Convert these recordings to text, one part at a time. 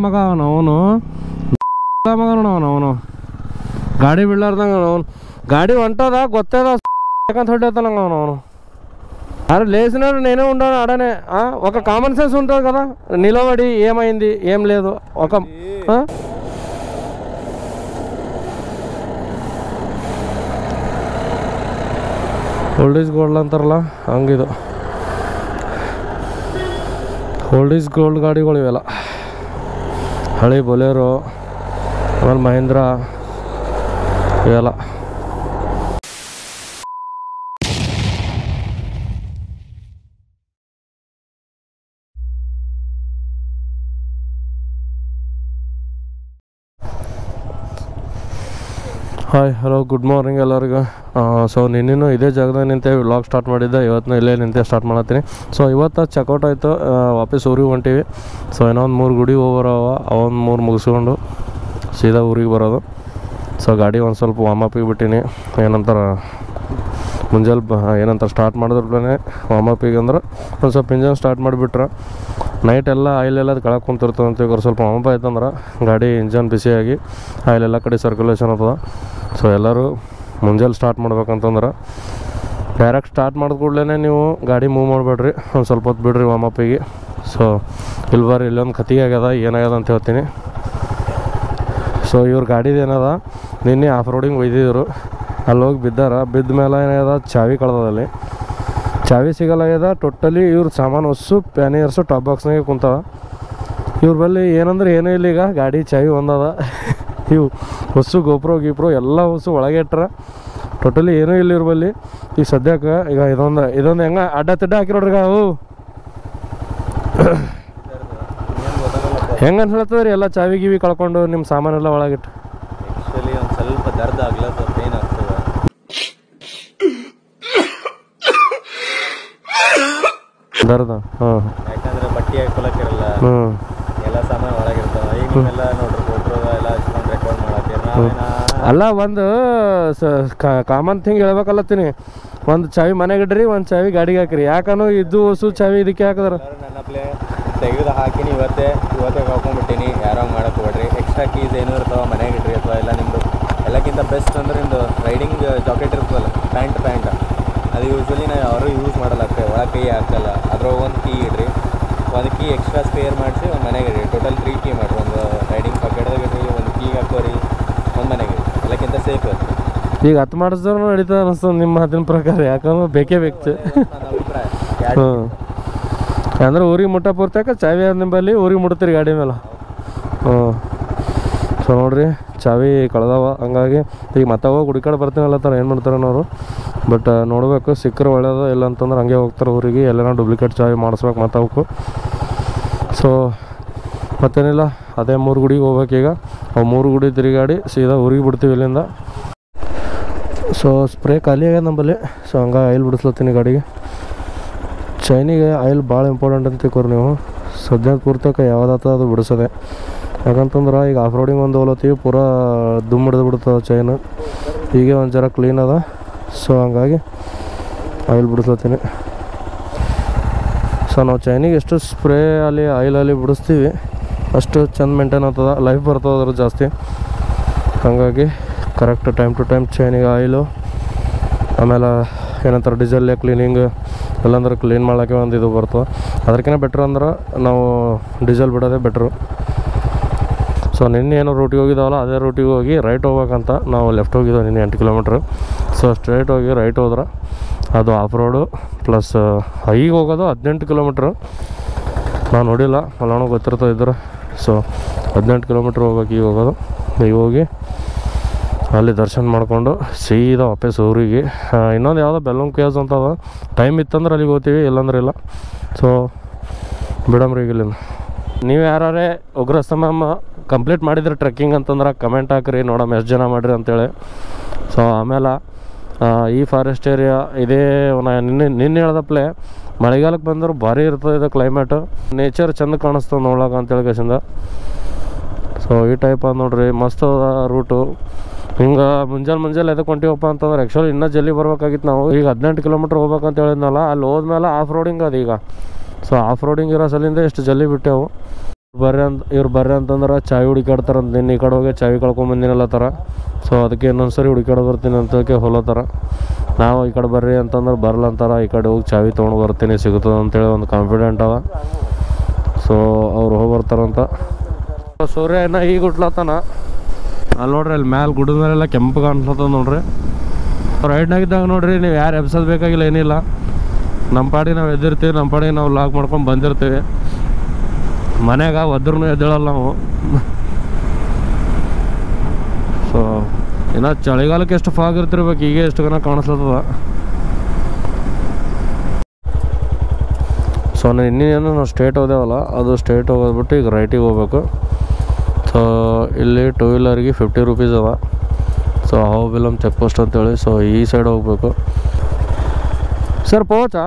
ಮಗ ಅವನು ಮಗ ಅವನು ಗಾಡಿ ಬಿಡ್ಲಾರ್ದಂಗ ಅವನು ಗಾಡಿ ಹೊಂಟದ ಗೊತ್ತದ ಯಾಕಂತ ಹೊಡ್ಯತಲ್ಲ ಅವನು అరే లేచినాడు నేనే ఉంటాను ఆడనే ఒక కామన్ సెన్స్ ఉంటుంది కదా నిలబడి ఏమైంది ఏం లేదు ఒక ಓಲ್ಡ್ ಈಸ್ ಗೋಲ್ಡ್ ಅಂತಾರಲ್ಲ ಹಂಗಿದು ಓಲ್ಡ್ ಈಸ್ ಗೋಲ್ಡ್ ಗಾಡಿಗಳು ಇವೆಲ್ಲ ಹಳೆ ಬೊಲೆರೋ ಆಮೇಲೆ ಮಹೇಂದ್ರ ಇವೆಲ್ಲ ಹಾಯ್ ಹಲೋ ಗುಡ್ ಮಾರ್ನಿಂಗ್ ಎಲ್ಲರಿಗೂ ಸೊ ನಿನ್ನೆನೂ ಇದೇ ಜಾಗದಾಗ ನಿಂತೆ ವ್ಲಾಗ್ ಸ್ಟಾರ್ಟ್ ಮಾಡಿದ್ದೆ ಇವತ್ತು ಇಲ್ಲೇ ನಿಂತೆ ಸ್ಟಾರ್ಟ್ ಮಾಡತ್ತೀನಿ ಸೊ ಇವತ್ತು ಚೆಕ್ಔಟ್ ಆಯಿತು ವಾಪಸ್ ಊರಿಗೆ ಹೊಂಟೀವಿ ಸೊ ಇನ್ನೊಂದು 3 ಗುಡಿ ಹೋಗೋರವ ಅವೊಂದು 3 ಮುಗಿಸ್ಕೊಂಡು ಸೀದಾ ಊರಿಗೆ ಬರೋದು ಸೊ ಗಾಡಿ ಒಂದು ಸ್ವಲ್ಪ ವಾರ್ಮಪ್ಪಿಗೆ ಬಿಟ್ಟಿನಿ ಏನಂತಾರೆ ಮುಂಜಾನೆ ಏನಂತಾರೆ ಸ್ಟಾರ್ಟ್ ಮಾಡಿದ್ರೇ ವಾರ್ಮಪ್ಪಿಗೆ ಅಂದ್ರೆ ಒಂದು ಸ್ವಲ್ಪ ಇಂಜನ್ ಸ್ಟಾರ್ಟ್ ಮಾಡಿಬಿಟ್ರೆ ನೈಟ್ ಎಲ್ಲ ಆಯಿಲೆಲ್ಲ ಅದು ಕೆಳಗೆ ಕುಂತಿರ್ತದೆ ಅಂತ ಈಗ ಸ್ವಲ್ಪ ವಾರ್ಮಪ್ ಆಯ್ತಂದ್ರೆ ಗಾಡಿ ಇಂಜನ್ ಬಿಸಿಯಾಗಿ ಆಯಿಲ್ ಎಲ್ಲ ಕಡೆ ಸರ್ಕ್ಯುಲೇಷನ್ ಆಗ್ತದೆ ಸೊ ಎಲ್ಲರೂ ಮುಂಜಾನೆ ಸ್ಟಾರ್ಟ್ ಮಾಡ್ಬೇಕಂತಂದ್ರೆ ಡೈರೆಕ್ಟ್ ಸ್ಟಾರ್ಟ್ ಮಾಡಿದ ಕೂಡಲೇ ನೀವು ಗಾಡಿ ಮೂವ್ ಮಾಡಬೇಡ್ರಿ ಒಂದು ಸ್ವಲ್ಪ ಹೊತ್ತು ಬಿಡ್ರಿ ವಾರ್ಮಪ್ಪಿಗೆ ಸೊ ಇಲ್ಲಿ ಬರ್ರಿ ಇಲ್ಲೊಂದು ಕತ್ತಿಗೆ ಆಗ್ಯದ ಏನಾಗ್ಯದ ಅಂತ ಹೇಳ್ತೀನಿ ಸೊ ಇವ್ರ ಗಾಡಿದು ಏನದ ನಿನ್ನೆ ಆಫ್ ರೋಡಿಂಗ್ ಒಯ್ದಿದ್ರು ಅಲ್ಲಿ ಹೋಗಿ ಬಿದ್ದ ಮೇಲೆ ಏನಾಗ್ಯದ ಚಾವಿ ಕಳ್ದಲ್ಲಿ ಚಾವಿ ಸಿಗಲಾಗ್ಯದ ಟೋಟಲಿ ಇವ್ರ ಸಾಮಾನು ಹೊಸ್ಸು ಪ್ಯಾನಿಯರ್ಸು ಟಾಪ್ ಬಾಕ್ಸ್ನಾಗೆ ಕುಂತಾವ ಇವ್ರ ಬಲ್ಲಿ ಏನಂದ್ರೆ ಏನೂ ಇಲ್ಲ ಈಗ ಗಾಡಿ ಚಾವಿ ಒಂದದ ಇವು ಹೊಸ್ಸು ಗೋಪ್ರೋ ಎಲ್ಲ ಹೊಸ್ಸು ಒಳಗೆ ಇಟ್ರ ಟೋಟಲಿ ಏನೂ ಇಲ್ಲ ಇವ್ರ ಬಲ್ಲಿ ಈಗ ಸದ್ಯಕ್ಕೆ ಈಗ ಇದೊಂದು ಹೆಂಗೆ ಅಡ್ಡ ತಿಡ್ಡ ಹಾಕಿರೋಡ್ರಿ ಅವು ಹೆಂಗೆ ಅನ್ಸತ್ತದ ರೀ ಎಲ್ಲ ಚಾವಿ ಗಿವಿ ಕಳ್ಕೊಂಡು ನಿಮ್ಮ ಸಾಮಾನೆಲ್ಲ ಒಳಗಿಟ್ಟು ಒಂದು ಸ್ವಲ್ಪ ದರ್ದ ಆಗ್ಲತ್ತ ಪೇನ್ ಆಗ್ತದೆ ದರ್ದ ಯಾಕಂದ್ರೆ ಬಟ್ಟೆ ಹಾಕೊಳಕ್ಕಿರಲ್ಲ ಎಲ್ಲ ಸಾಮಾನು ಒಳಗಿರ್ತಾವ ಈಗ ನೀವೆಲ್ಲ ನೋಡ್ರಿ ಗೋಪ್ರೋ ಎಲ್ಲ ಹಚ್ಕೊಂಡು ರೆಕಾರ್ಡ್ ಮಾಡತ್ತೀರಿ ಅಲ್ಲ ಒಂದು ಕಾಮನ್ ಥಿಂಗ್ ಹೇಳ್ಬೇಕಲ್ಲತ್ತೀನಿ ಒಂದು ಚಾವಿ ಮನೆಗೆ ಇಡ್ರಿ ಒಂದು ಚಾವಿ ಗಾಡಿಗೆ ಹಾಕಿರಿ ಯಾಕನೋ ಇದು ಹೊಸು ಚಾವಿ ಇದಕ್ಕೆ ಹಾಕಿದ್ರ ನನ್ನ ಪ್ಲೇ ತೆಗೆದು ಹಾಕಿನಿ ಇವತ್ತೇ ಹಾಕೊಂಡ್ಬಿಟ್ಟಿನಿ ಯಾರೋ ಮಾಡಕ್ಕೆ ಹೋಗ್ರಿ ಎಕ್ಸ್ಟ್ರಾ ಕೀಸ್ ಏನೂ ಇರ್ತಾವ ಮನೆಗೆ ಇಡ್ರಿ ಅಥವಾ ಎಲ್ಲ ನಿಮ್ಮದು ಎಲ್ಲಕ್ಕಿಂತ ಬೆಸ್ಟ್ ಅಂದ್ರೆ ನಿಮ್ಮದು ರೈಡಿಂಗ್ ಜಾಕೆಟ್ ಇರ್ತದಲ್ಲ ಪ್ಯಾಂಟ್ ಅದು ಯೂಶ್ವಲಿ ನಾವು ಯಾರೂ ಯೂಸ್ ಮಾಡಲ್ಲ ಒಳಗೆ ಕೈ ಹಾಕಲ್ಲ ಅದ್ರೊಳಗೆ ಒಂದು ಕೀ ಇಡ್ರಿ ಒಂದು ಕೀ ಎಕ್ಸ್ಟ್ರಾ ಸ್ಪೇರ್ ಮಾಡಿಸಿ ಒಂದು ಮನೆಗೆ ಇಡ್ರಿ ಟೋಟಲ್ 3 ಕೀ ಮಾಡಿರಿ ಒಂದು ರೈಡಿಂಗ್ ಪಾಕೆಟ್ದಾಗ ಇಡ್ರಿ ಒಂದು ಕೀ ಹಾಕೋರಿ ಒಂದು ಮನೆಗೆ ಇಡ್ರಿ ಎಲ್ಲಕ್ಕಿಂತ ಸೇಫ್ ಇರ್ತದೆ ಈಗ ಹತ್ತು ಮಾಡಿಸಿದ್ರು ನಡೀತದೆ ಅನಿಸ್ತದೆ ನಿಮ್ಮ ಮಾತಿನ ಪ್ರಕಾರ ಯಾಕಂದ್ರೆ ಬೇಕೇ ಬೇಕು ನನ್ನ ಅಭಿಪ್ರಾಯ ಅಂದ್ರೆ ಊರಿಗೆ ಮುಟ್ಟ ಪೂರ್ತಾಕ ಚಾವಿ ನಿಂಬಲ್ಲಿ ಊರಿಗೆ ಮುಟ್ತೀರಿ ಗಾಡಿ ಮೇಲೆ ಸೊ ನೋಡಿರಿ ಚಾವಿ ಕಳೆದವ ಹಂಗಾಗಿ ಈಗ ಮತ್ತೆ ಹೋಗಿ ಹುಡುಕಾಡ ಬರ್ತೀನಲ್ಲತ್ತಾರ ಏನು ಮಾಡ್ತಾರೆ ಅವರು ಬಟ್ ನೋಡಬೇಕು ಸಿಕ್ಕರೆ ಒಳ್ಳೇದು ಇಲ್ಲ ಅಂತಂದ್ರೆ ಹಂಗೆ ಹೋಗ್ತಾರೆ ಊರಿಗೆ ಎಲ್ಲೇನೋ ಡೂಪ್ಲಿಕೇಟ್ ಚಾವಿ ಮಾಡಿಸ್ಬೇಕು ಮತ್ತೆ ಅವಕ್ಕೂ ಸೊ ಮತ್ತೇನಿಲ್ಲ ಅದೇ 3 ಗುಡಿಗೆ ಹೋಗ್ಬೇಕೀಗ ಅವು 3 ಗುಡಿ ತಿರುಗಾಡಿ ಸೀದಾ ಊರಿಗೆ ಬಿಡ್ತೀವಿ ಇಲ್ಲಿಂದ ಸೊ ಸ್ಪ್ರೇ ಖಾಲಿ ಆಗ್ಯದ ನಮ್ಮಲ್ಲಿ ಸೊ ಹಂಗೆ ಆಯಿಲ್ ಬಿಡಿಸ್ಲತ್ತೀನಿ ಗಾಡಿಗೆ ಚೈನಿಗೆ ಆಯಿಲ್ ಭಾಳ ಇಂಪಾರ್ಟೆಂಟ್ ಅಂತ ತಿಳ್ಕೊರಿ ನೀವು ಸದ್ಯದ ಪೂರ್ತಕ ಯಾವುದಾಗ್ತದೆ ಅದು ಬಿಡಿಸೋದೆ ಯಾಕಂತಂದ್ರೆ ಈಗ ಆಫ್ ರೋಡಿಂಗ್ ಒಂದು ಹೋಲತ್ತೀವಿ ಪೂರಾ ದುಮ್ ಹಿಡಿದು ಬಿಡ್ತದೆ ಚೈನು ಹೀಗೆ ಒಂದು ಜರ ಕ್ಲೀನ್ ಅದ ಸೊ ಹಂಗಾಗಿ ಆಯಿಲ್ ಬಿಡಿಸ್ಲತ್ತೀನಿ ಸೊ ನಾವು ಚೈನಿಗೆ ಎಷ್ಟು ಸ್ಪ್ರೇ ಅಲ್ಲಿ ಆಯಿಲಲ್ಲಿ ಬಿಡಿಸ್ತೀವಿ ಅಷ್ಟು ಚೆಂದ ಮೇಂಟೈನ್ ಆಗ್ತದೆ ಲೈಫ್ ಬರ್ತದೆ ಅದ್ರ ಜಾಸ್ತಿ ಹಾಗಾಗಿ ಕರೆಕ್ಟ್ ಟೈಮ್ ಟು ಟೈಮ್ ಚೈನಿಗೆ ಆಯಿಲು ಆಮೇಲೆ ಏನಂತಾರೆ ಡೀಸೆಲ್ ಕ್ಲೀನಿಂಗ್ ಎಲ್ಲಂದ್ರೆ ಕ್ಲೀನ್ ಮಾಡೋಕ್ಕೆ ಒಂದು ಇದು ಬರ್ತದೆ ಅದಕ್ಕಿಂತ ಬೆಟ್ರ್ ಅಂದ್ರೆ ನಾವು ಡೀಸೆಲ್ ಬಿಡೋದೇ ಬೆಟ್ರು ಸೊ ನಿನ್ನೆ ಏನೋ ರೂಟಿಗೆ ಹೋಗಿದ್ದಾವಲ್ಲ ಅದೇ ರೂಟಿಗೆ ಹೋಗಿ ರೈಟ್ ಹೋಗ್ಬೇಕಂತ ನಾವು ಲೆಫ್ಟ್ ಹೋಗಿದ್ದೇವೆ ನಿನ್ನೆ 8 ಕಿಲೋಮೀಟ್ರ್ ಸೊ ಸ್ಟ್ರೈಟ್ ಹೋಗಿ ರೈಟ್ ಹೋದ್ರೆ ಅದು ಆಫ್ ರೋಡು ಪ್ಲಸ್ ಈಗ ಹೋಗೋದು 18 ಕಿಲೋಮೀಟ್ರು ನಾವು ನೋಡಿಲ್ಲ ಅಲ್ಲೋಣ ಗೊತ್ತಿರ್ತದೆ ಇದ್ರೆ ಸೊ 18 ಕಿಲೋಮೀಟ್ರ್ ಹೋಗ್ಬೇಕು ಈಗ ಹೋಗೋದು ಈಗ ಹೋಗಿ ಅಲ್ಲಿ ದರ್ಶನ ಮಾಡಿಕೊಂಡು ಸೀದಾ ವಾಪಸ್ ಊರಿಗೆ ಇನ್ನೊಂದು ಯಾವುದೋ ಬೆಲ್ಲೂಮ್ ಕೇವ್ಸ್ ಅಂತ ಅದ ಟೈಮ್ ಇತ್ತಂದ್ರೆ ಅಲ್ಲಿಗೆ ಹೋಗ್ತೀವಿ ಇಲ್ಲಾಂದ್ರೆ ಇಲ್ಲ ಸೊ ಬಿಡಮ್ರಿ ಈಗ ಇಲ್ಲಿಂದ ನೀವು ಯಾರೇ ಉಗ್ರಸ್ತಂಭ ಕಂಪ್ಲೀಟ್ ಮಾಡಿದ್ರೆ ಟ್ರೆಕ್ಕಿಂಗ್ ಅಂತಂದ್ರೆ ಕಮೆಂಟ್ ಹಾಕ್ರಿ ನೋಡಮ್ಮ ಎಷ್ಟು ಜನ ಮಾಡಿರಿ ಅಂತೇಳಿ ಸೊ ಆಮೇಲೆ ಈ ಫಾರೆಸ್ಟ್ ಏರಿಯಾ ಇದೇ ನಿನ್ನೆ ಹೇಳ್ದಪ್ಲೆ ಮಳೆಗಾಲಕ್ಕೆ ಬಂದ್ರೆ ಭಾರಿ ಇರ್ತದೆ ಇದು ಕ್ಲೈಮೇಟು ನೇಚರ್ ಚೆಂದ ಕಾಣಿಸ್ತದೆ ನೋಡ್ಲಾಕ ಅಂತೇಳಿ ಕೇಸಿಂದ ಸೊ ಈ ಟೈಪ್ ಅದು ನೋಡ್ರಿ ಮಸ್ತ್ ಅದ ರೂಟು ಹಿಂಗೆ ಮುಂಜಾನೆ ಎದಕ್ಕೆ ಹೊಂಟಿವಪ್ಪ ಅಂತಂದ್ರೆ ಆ್ಯಕ್ಚುಲಿ ಇನ್ನೂ ಜಲ್ದಿ ಬರ್ಬೇಕಾಗಿತ್ತು ನಾವು ಈಗ 18 ಕಿಲೋಮೀಟ್ರ್ ಹೋಗ್ಬೇಕಂತ ಹೇಳಿದ್ನಲ್ಲ ಅಲ್ಲಿ ಹೋದ್ಮೇಲೆ ಆಫ್ ರೋಡಿಂಗ್ ಅದು ಈಗ ಸೊ ಆಫ್ ರೋಡಿಂಗ್ ಇರೋ ಸಲಿಂದ ಎಷ್ಟು ಜಲ್ದಿ ಬಿಟ್ಟೆವು ಇವ್ರು ಬರ್ರಿ ಅಂತಂದ್ರೆ ಚಾವಿ ಹುಡುಕಾಡ್ತಾರಂತ. ನಿನ್ನ ಈ ಕಡೆ ಹೋಗಿ ಚಾವಿ ಕಳ್ಕೊಂಬಂದಿನಲ್ಲ ಥರ. ಸೊ ಅದಕ್ಕೆ ಇನ್ನೊಂದು ಸರಿ ಹುಡುಕಾಡಿ ಬರ್ತೀನಿ ಅಂತಕ್ಕೆ ಹೊಲೋತಾರ. ನಾವು ಈ ಕಡೆ ಬರ್ರಿ ಅಂತಂದ್ರೆ ಬರಲ್ಲ ಅಂತಾರ. ಈ ಕಡೆ ಹೋಗಿ ಚಾವಿ ತೊಗೊಂಡು ಬರ್ತೀನಿ ಸಿಗುತ್ತದೆ ಅಂತೇಳಿ ಒಂದು ಕಾನ್ಫಿಡೆಂಟ್ ಅವ. ಸೊ ಅವ್ರು ಹೋಗಿ ಬರ್ತಾರಂತ. ಸೂರ್ಯ ಇನ್ನ ಈಗ ಹುಟ್ಲತ್ತಾನ. ಅಲ್ಲಿ ನೋಡ್ರಿ, ಅಲ್ಲಿ ಮ್ಯಾಲೆ ಗುಡ್ಡದ ಮೇಲೆಲ್ಲ ಕೆಂಪು ಕಾಣಿಸ್ಲತ್ತದ ನೋಡ್ರಿ. ರೈಡ್ನಾಗಿದ್ದಾಗ ನೋಡ್ರಿ ನೀವು ಯಾರು ಎಬ್ಸೋದು ಬೇಕಾಗಿಲ್ಲ, ಏನಿಲ್ಲ. ನಮ್ಮ ಪಾಡಿಗೆ ನಾವು ಎದ್ದಿರ್ತೀವಿ, ನಮ್ಮ ಪಾಡಿಗೆ ನಾವು ಲಾಕ್ ಮಾಡ್ಕೊಂಡು ಬಂದಿರ್ತೀವಿ. ಮನ್ಯಾಗ ಒದ್ರೂ ಎದ್ದೇಳಲ್ಲ ನಾವು. ಸೊ ಇನ್ನು ಚಳಿಗಾಲಕ್ಕೆ ಎಷ್ಟು ಫಾಗ್ ಇರ್ತಿರ್ಬೇಕು, ಈಗ ಎಷ್ಟು ಗನ ಕಾಣಿಸ್ಲತ್ತದ. ಸೊ ಇನ್ನೇನು ನಾವು ಸ್ಟ್ರೇಟ್ ಹೋದೇವಲ್ಲ, ಅದು ಸ್ಟ್ರೇಟ್ ಹೋಗೋದ್ಬಿಟ್ಟು ಈಗ ರೈಟಿಗೆ ಹೋಗ್ಬೇಕು. ಸೊ ಇಲ್ಲಿ 2 ವೀಲರ್ಗೆ 50 ರೂಪೀಸ್ ಅದ. ಸೊ ಅಹೋಬಿಲಂ ಚೆಕ್ ಪೋಸ್ಟ್ ಅಂತೇಳಿ. ಸೊ ಈ ಸೈಡ್ ಹೋಗ್ಬೇಕು. ಸರ್ పోవచ్చా?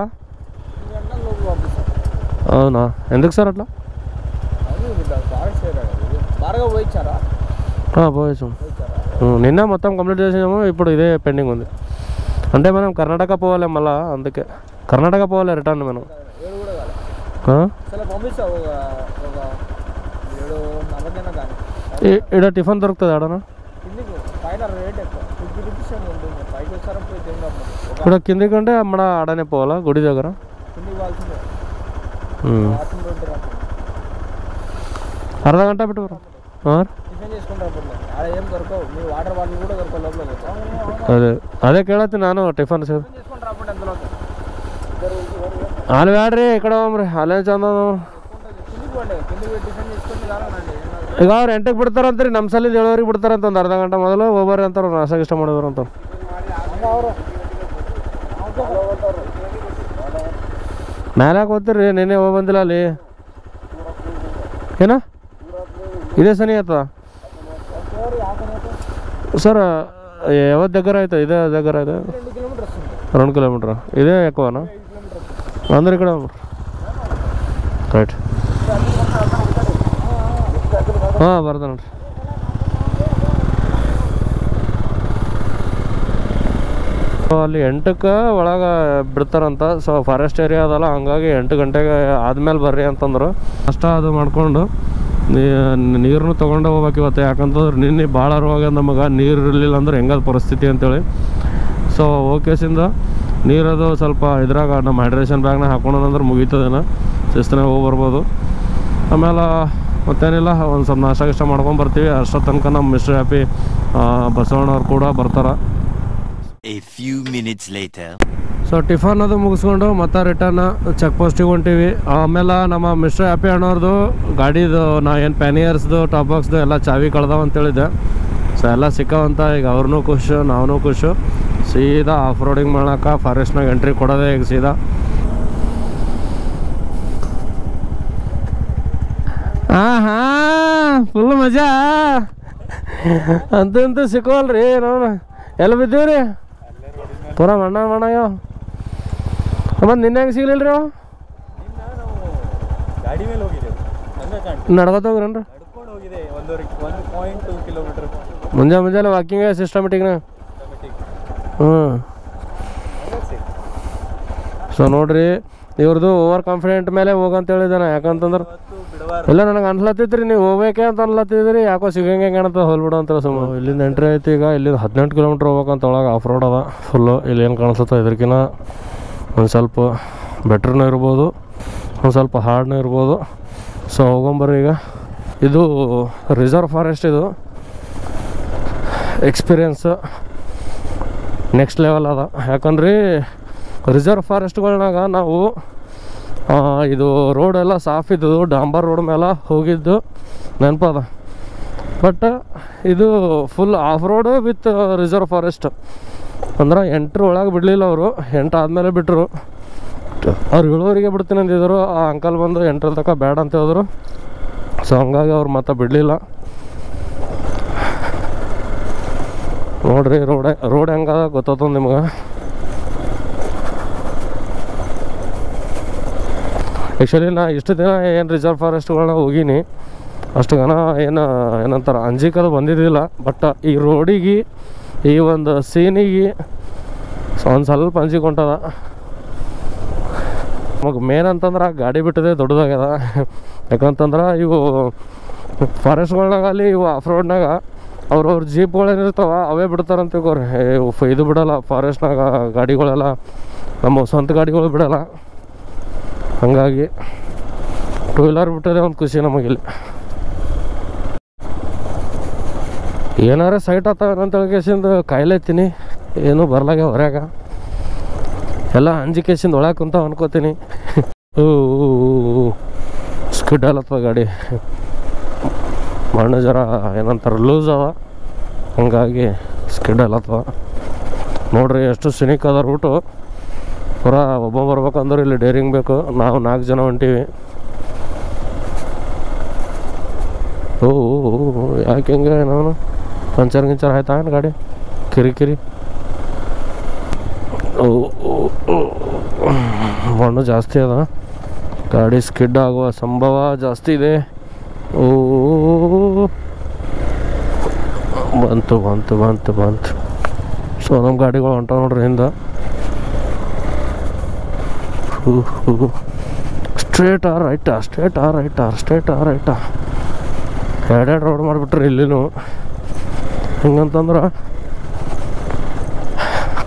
అవునా, ఎందుకు సార్ అట్లా? పోయచ్చు. నిన్న మొత్తం కంప్లీట్ చేసాము, ఇప్పుడు ఇదే పెండింగ్ ఉంది. అంటే మనం కర్ణాటక పోవాలి మళ్ళీ, అందుకే కర్ణాటక పోవాలి రిటర్న్ మనం. ఇక్కడ టిఫిన్ దొరుకుతుంది ఆడనా? ఇక్కడ కింది కంటే మన ఆడనే పోవాలా గుడి దగ్గర? అర్ధ గంట పెట్టు. అదే అదే ಕೇಳತ್ತಿ ನಾನು. ಟಿಫನ್ ಸೇರ್ ಅಲ್ಲಿ ಬ್ಯಾಡ್ರಿ, ಈ ಕಡೆ ಹೋಗ್ರಿ. ಅಲ್ಲೇ ಚಂದ. ಈಗ ಅವ್ರು 8ಕ್ಕೆ ಬಿಡ್ತಾರಂತ್ರಿ, ನಮ್ಮ ಸಲ 7ವರೆಗೆ ಬಿಡ್ತಾರಂತ. ಒಂದು ಅರ್ಧ ಗಂಟೆ ಮೊದಲು ಹೋಗ್ಬಾರಿ ಅಂತಾರೆ. ನಾಷ್ಟ ಇಷ್ಟ ಮಾಡಿದ್ರು ಅಂತ. ಮೇಲೆ ಯಾಕೆ ಓದ್ತೀರಿ? ನೆನ್ನೆ ಹೋಗಿ ಬಂದಿಲ್ಲ ಅಲ್ಲಿ. ಏನ ಇದೇ ಸನಿ ಆಯ್ತದ ಸರ್? ಯಾವತ್ತು దగ్గర ಆಯ್ತು? ಇದೇ దగ్గర ಆಯ್ತು. 2 ಕಿಲೋಮೀಟ್ರ್ ಇದೇ ఎక్కువనా? ಅಂದ್ರೆ ಈ ಕಡೆ ರೈಟ್. ಹಾಂ ಬರ್ದ ನೋಡ್ರಿ. ಸೊ ಅಲ್ಲಿ 8ಕ್ಕೆ ಒಳಗೆ ಬಿಡ್ತಾರಂತ. ಸೊ ಫಾರೆಸ್ಟ್ ಏರಿಯಾ ಅದಲ್ಲ, ಹಂಗಾಗಿ 8 ಗಂಟೆಗೆ ಆದ್ಮೇಲೆ ಬರ್ರಿ ಅಂತಂದ್ರು. ಅಷ್ಟ ಅದು ಮಾಡ್ಕೊಂಡು ನೀರನ್ನು ತೊಗೊಂಡು ಹೋಗ್ಬೇಕು ಇವತ್ತು. ಯಾಕಂತಂದ್ರೆ ನಿನ್ನೆ ಭಾಳ ರೋಗ ನಮಗೆ, ನೀರು ಇರಲಿಲ್ಲ ಅಂದ್ರೆ ಹೆಂಗದ ಪರಿಸ್ಥಿತಿ ಅಂತೇಳಿ. ಸೊ ಓಕೆಸಿಂದ ನೀರದು ಸ್ವಲ್ಪ ಇದ್ರಾಗ ನಮ್ಮ ಹೈಡ್ರೇಷನ್ ಬ್ಯಾಗ್ನ ಹಾಕೊಂಡಂದ್ರೆ ಮುಗೀತದೇನೋ, ಶಿಸ್ತನಾಗ ಹೋಗಿ ಬರ್ಬೋದು. ಆಮೇಲೆ ಮತ್ತೇನಿಲ್ಲ, ಒಂದು ಸ್ವಲ್ಪ ನಾಷ್ಟ ಇಷ್ಟ ಮಾಡ್ಕೊಂಡು ಬರ್ತೀವಿ. ಅಷ್ಟೋ ತನಕ ನಮ್ಮ ಮಿಸ್ಟರ್ ಹ್ಯಾಪಿ ಬಸವಣ್ಣವ್ರು ಕೂಡ ಬರ್ತಾರೆ. A few minutes later. So tiffin ಅದು ಮುಗಿಸ್ಕೊಂಡು ಮತ್ತೆ ರಿಟರ್ನ್ ಚೆಕ್ ಪೋಸ್ಟಿಗೆ ಹೊಂಟೀವಿ. ಆಮೇಲೆ ನಮ್ಮ ಮಿಸ್ಟರ್ ಹ್ಯಾಪಿ ಅಣ್ಣವ್ರದ್ದು ಗಾಡಿದು ನಾ ಏನು ಪ್ಯಾನಿಯರ್ಸ್ದು ಟಾಪ್ ಬಾಕ್ಸ್ದು ಎಲ್ಲ ಚಾವಿ ಕಳ್ದಾವ ಅಂತೇಳಿದ್ದೆ. ಸೊ ಎಲ್ಲ ಸಿಕ್ಕವಂತ. ಈಗ ಅವ್ರನ್ನೂ ಖುಷು, ನಾವೂ ಖುಷು. ಸೀದಾ ಆಫ್ ರೋಡಿಂಗ್ ಮಾಡೋಕೆ ಫಾರೆಸ್ಟ್ನಾಗ ಎಂಟ್ರಿ ಕೊಡೋದೇ ಈಗ ಸೀದಾ. ಫುಲ್ ಮಜಾ ಅಂತೂ ಸಿಕ್ಕವಲ್ರಿ. ನಾವು ಎಲ್ಲ ಬಿದ್ದೀವ್ರಿ ಪೂರಾ ಮಣ್ಣ ಅಯ್ಯೋ. ಮತ್ತು ನಿನ್ನೆ ಹೆಂಗೆ ಸಿಗ್ಲಿಲ್ಲ ರೀ? ಗಾಡಿ ಮೇಲೆ ಹೋಗಿದ್ದೇವೆ, ನಡ್ಕೊತ ಹೋಗ್ರೇನ್ರಿ? ನಡ್ಕೊಂಡು ಹೋಗಿದೆ 1.2 ಕಿಲೋಮೀಟರ್. ಮುಂಜಾನೆ ವಾಕಿಂಗ್ ಸಿಸ್ಟಮೆಟಿಕ್ನ. ಸೊ ನೋಡ್ರಿ, ಇವ್ರದ್ದು ಓವರ್ ಕಾನ್ಫಿಡೆಂಟ್ ಮೇಲೆ ಹೋಗಂತ ಹೇಳಿದ್ದಾನೆ. ಯಾಕಂತಂದ್ರೆ ಇಲ್ಲ ನನಗೆ ಅನ್ಲತ್ತಿದ್ರಿ ನೀವು ಹೋಗ್ಬೇಕೆ ಅಂತ ಅನ್ಲತ್ತಿದ್ರಿ, ಯಾಕೋ ಸಿಗಂಗೆ ಕಾಣುತ್ತೆ ಹೋಲ್ಬಿಡು ಅಂತ ಸುಮ್ಮ. ಇಲ್ಲಿಂದ ಎಂಟ್ರಿ ಐತಿ. ಈಗ ಇಲ್ಲಿಂದ 18 ಕಿಲೋಮೀಟ್ರ್ ಹೋಗ್ಬೇಕಂತ. ಒಳಗೆ ಆಫ್ ರೋಡ್ ಅದ ಫುಲ್ಲು. ಇಲ್ಲಿ ಏನು ಕಾಣಿಸುತ್ತೆ ಇದಕ್ಕಿಂತ ಒಂದು ಸ್ವಲ್ಪ ಬೆಟ್ರ್ನೂ ಇರ್ಬೋದು, ಒಂದು ಸ್ವಲ್ಪ ಹಾರ್ಡ್ನೂ ಇರ್ಬೋದು. ಸೊ ಹೋಗೊಂಬರ್ರಿ. ಈಗ ಇದು ರಿಸರ್ವ್ ಫಾರೆಸ್ಟ್. ಇದು ಎಕ್ಸ್ಪೀರಿಯನ್ಸ್ ನೆಕ್ಸ್ಟ್ ಲೆವೆಲ್ ಅದ. ಯಾಕಂದ್ರೆ ರಿಸರ್ವ್ ಫಾರೆಸ್ಟ್ಗಳ್ನಾಗ ನಾವು ಇದು ರೋಡೆಲ್ಲ ಸಾಫ್ ಇದ್ದು ಡಾಂಬರ್ ರೋಡ್ ಮೇಲೆ ಹೋಗಿದ್ದು ನೆನಪದ. ಬಟ್ ಇದು full of road with reserve forest. ಅಂದ್ರೆ 8 ಒಳಗೆ ಬಿಡಲಿಲ್ಲ ಅವರು, 8 ಆದಮೇಲೆ ಬಿಟ್ಟರು. ಅವ್ರು 7ವರೆಗೆ ಬಿಡ್ತೀನಿ ಅಂದಿದ್ರು. ಆ ಅಂಕಲ್ ಬಂದು 8 ತನಕ ಬೇಡ ಅಂತ ಹೇಳಿದ್ರು. ಸೊ ಹಂಗಾಗಿ ಅವ್ರು ಮತ್ತೆ ಬಿಡಲಿಲ್ಲ. ನೋಡ್ರಿ ರೋಡ್ ಹೆಂಗದ ಗೊತ್ತಾಗ್ತದೆ ನಿಮ್ಗೆ. ಆ್ಯಕ್ಚುಲಿ ನಾ ಇಷ್ಟು ದಿನ ಏನು ರಿಸರ್ವ್ ಫಾರೆಸ್ಟ್ಗಳನ್ನ ಹೋಗೀನಿ, ಅಷ್ಟು ಜನ ಏನಂತಾರೆ ಅಂಜಿಕದು ಬಂದಿದ್ದಿಲ್ಲ. ಬಟ್ ಈ ರೋಡಿಗೆ, ಈ ಒಂದು ಸೀನಿಗೆ ಒಂದು ಸ್ವಲ್ಪ ಅಂಜಿಕೊಂಟದ. ನಮಗೆ ಮೇನ್ ಅಂತಂದ್ರೆ ಗಾಡಿ ಬಿಟ್ಟದೆ ದೊಡ್ಡದಾಗ್ಯದ. ಯಾಕಂತಂದ್ರೆ ಇವು ಫಾರೆಸ್ಟ್ಗಳ್ನಾಗಲ್ಲಿ ಇವು ಆಫ್ ರೋಡ್ನಾಗ ಅವ್ರವ್ರ ಜೀಪ್ಗಳೇನಿರ್ತಾವ ಅವೇ ಬಿಡ್ತಾರಂತ ತಿಳ್ಕೊರಿ. ಇದು ಬಿಡೋಲ್ಲ ಫಾರೆಸ್ಟ್ನಾಗ ಗಾಡಿಗಳೆಲ್ಲ, ನಮ್ಮ ಸ್ವಂತ ಗಾಡಿಗಳು ಬಿಡೋಲ್ಲ. ಹಾಗಾಗಿ ಟೂ ವೀಲರ್ ಬಿಟ್ಟರೆ ಒಂದು ಖುಷಿ ನಮಗಿಲ್ಲಿ. ಏನಾರ ಸೈಟ್ ಆಗ್ತಾವ ಅಂತ ಕೇಸಿಂದ ಕಾಯ್ಲೈತೀನಿ, ಏನೂ ಬರ್ಲಾಗ ಹೊರ್ಯಾಗ ಎಲ್ಲ ಅಂಜಿಕೇಸಿಂದ ಒಳಗೆ ಕುಂತಾವ ಅನ್ಕೋತೀನಿ. ಸ್ಕಿಡ್ ಅಲ್ಲತ್ತದ ಗಾಡಿ, ಮಣ್ಣು ಜರ ಏನಂತಾರೆ ಲೂಸ್ ಅವ, ಹಂಗಾಗಿ ಸ್ಕಿಡ್ ಅಲ್ಲತ್ತವ. ನೋಡ್ರಿ ಎಷ್ಟು ಸಿನಿಕ್ ಅದ ರೂಟು. ಪೂರ ಒಬ್ಬ ಬರ್ಬೇಕಂದ್ರೆ ಇಲ್ಲಿ ಡೇರಿಂಗ್ ಬೇಕು. ನಾವು 4 ಜನ ಹೊಂಟೀವಿ. ಯಾಕೆ ಹಿಂಗೆ ನಾನು ಪಂಚರ್ ಗಿಂಚರ್ ಆಯ್ತಾ ಏನು ಗಾಡಿ ಕಿರಿಕಿರಿ. ಮಣ್ಣು ಜಾಸ್ತಿ ಅದ, ಗಾಡಿ ಸ್ಕಿಡ್ ಆಗುವ ಸಂಭವ ಜಾಸ್ತಿ ಇದೆ. ಬಂತು ಬಂತು ಬಂತು ಬಂತು. ಸೊ ನಮ್ಮ ಗಾಡಿಗಳು ಹೊಂಟ ನೋಡ್ರಿ ಹಿಂದೆ. ಸ್ಟ್ರೇಟ್ ಆ ರೈಟಾ, ಸ್ಟ್ರೇಟ್ ಆ ರೈಟಾ, ಸ್ಟ್ರೇಟ್ ಆ ರೈಟಾ. ಎರಡೆರಡು ರೋಡ್ ಮಾಡಿಬಿಟ್ರಿ ಇಲ್ಲಿನೂ. ಹಿಂಗಂತಂದ್ರೆ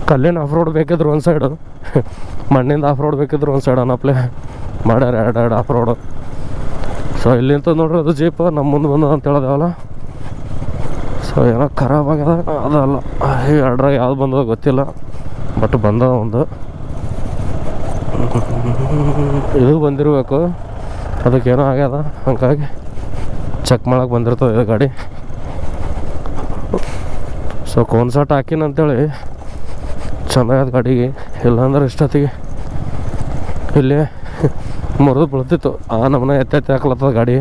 ಕಲ್ಲಿನ ಆಫ್ ರೋಡ್ ಬೇಕಿದ್ರು ಒಂದು ಸೈಡು, ಮಣ್ಣಿಂದ ಆಫ್ ರೋಡ್ ಬೇಕಿದ್ರು ಒಂದು ಸೈಡ್ ಅನ್ನಪ್ಲೆ ಮಾಡ್ಯಾರ ಎರಡು ಆಫ್ ರೋಡು. ಸೊ ಇಲ್ಲಿಂತ ನೋಡ್ರಿ ಅದು ಜೀಪ್ ನಮ್ಮ ಮುಂದೆ ಬಂದ ಅಂತ ಹೇಳಿದೆವಲ್ಲ. ಸೊ ಏನೋ ಖರಾಬ್ ಆಗ್ಯದ ಅದಲ್ಲ, ಈ ಎರಡ್ರಾಗ ಯಾವ್ದು ಬಂದದ ಗೊತ್ತಿಲ್ಲ, ಬಟ್ ಬಂದದ ಒಂದು. ಇದು ಬಂದಿರಬೇಕು, ಅದಕ್ಕೇನೋ ಆಗ್ಯದ, ಹಂಗಾಗಿ ಚೆಕ್ ಮಾಡಕ್ಕೆ ಬಂದಿರ್ತದೆ ಇದು ಗಾಡಿ. ಸೊ ಕೋನ್ಸರ್ಟ್ ಹಾಕಿನಂತೇಳಿ ಚೆನ್ನಾಗದ ಗಾಡಿಗೆ, ಇಲ್ಲಾಂದ್ರೆ ಇಷ್ಟೊತ್ತಿಗೆ ಇಲ್ಲಿ ಮುರಿದು ಬೀಳ್ತಿತ್ತು. ಆ ನಮ್ಮನೆ ಎತ್ತೆತ್ತಿ ಹಾಕ್ಲತ್ತದ ಗಾಡಿ.